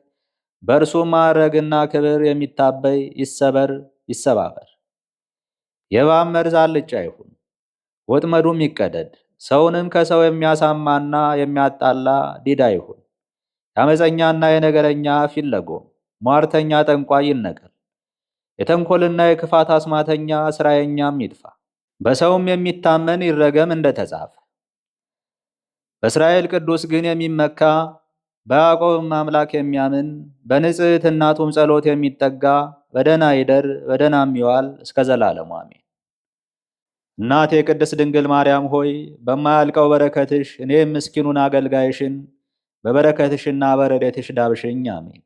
በእርሱም ማዕረግና ክብር የሚታበይ ይሰበር ይሰባበር። የእባብ መርዝ አልጫ ይሁን፣ ወጥመዱም ይቀደድ። ሰውንም ከሰው የሚያሳማና የሚያጣላ ዲዳ ይሁን። የአመፀኛና የነገረኛ አፍ ይለጎም፣ ሟርተኛ ጠንቋይ ይነቀል። የተንኰልና የክፋት አስማተኛ ሥራየኛም ይጥፋ። በሰውም የሚታመን ይረገም እንደተጻፈ። በእስራኤል ቅዱስ ግን የሚመካ በያዕቆብም አምላክ የሚያምን በንጽሕት እናቱም ጸሎት የሚጠጋ በደህና ይደር በደህናም ይዋል እስከ ዘላለሙ አሜን። እናቴ ቅድስት ድንግል ማርያም ሆይ በማያልቀው በረከትሽ እኔም ምስኪኑን አገልጋይሽን በበረከትሽና በረድኤትሽ ዳብሽኝ አሜን።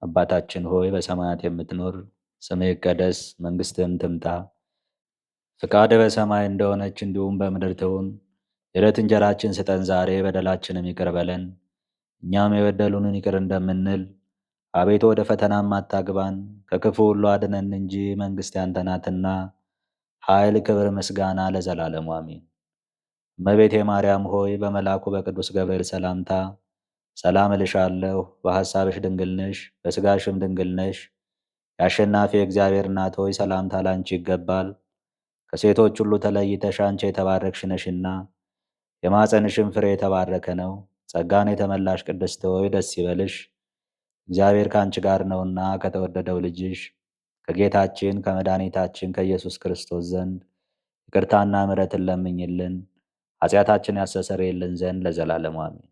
አባታችን ሆይ በሰማያት የምትኖር፣ ስምህ ይቀደስ፣ መንግሥትህም ትምጣ፣ ፍቃድህ በሰማይ እንደሆነች እንዲሁም በምድር ትሁን። የዕለት እንጀራችን ስጠን ዛሬ፣ በደላችንም ይቅር በለን እኛም የበደሉንን ይቅር እንደምንል። አቤቱ ወደ ፈተናም አታግባን ከክፉ ሁሉ አድነን እንጂ መንግሥት ያንተ ናትና፣ ኃይል፣ ክብር፣ ምስጋና ለዘላለሙ አሜን። እመቤቴ ማርያም ሆይ በመልአኩ በቅዱስ ገብርኤል ሰላምታ ሰላም እልሻለሁ። በሐሳብሽ ድንግል ነሽ፣ በሥጋሽም ድንግል ነሽ። የአሸናፊ እግዚአብሔር እናት ሆይ ሰላምታ ላንቺ ይገባል። ከሴቶች ሁሉ ተለይተሽ አንቺ የተባረክሽ ነሽና የማፀንሽም ፍሬ የተባረከ ነው። ጸጋን የተመላሽ ቅድስት ሆይ ደስ ይበልሽ፣ እግዚአብሔር ከአንቺ ጋር ነውና ከተወደደው ልጅሽ ከጌታችን ከመድኃኒታችን ከኢየሱስ ክርስቶስ ዘንድ ይቅርታና ምሕረትን ለምኝልን ኃጢአታችን ያስተሰርይልን ዘንድ ለዘላለሙ አሜን።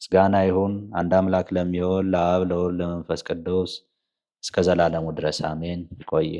ምስጋና ይሁን አንድ አምላክ ለሚሆን ለአብ ለወልድ ለመንፈስ ቅዱስ እስከ ዘላለሙ ድረስ አሜን። ይቆየ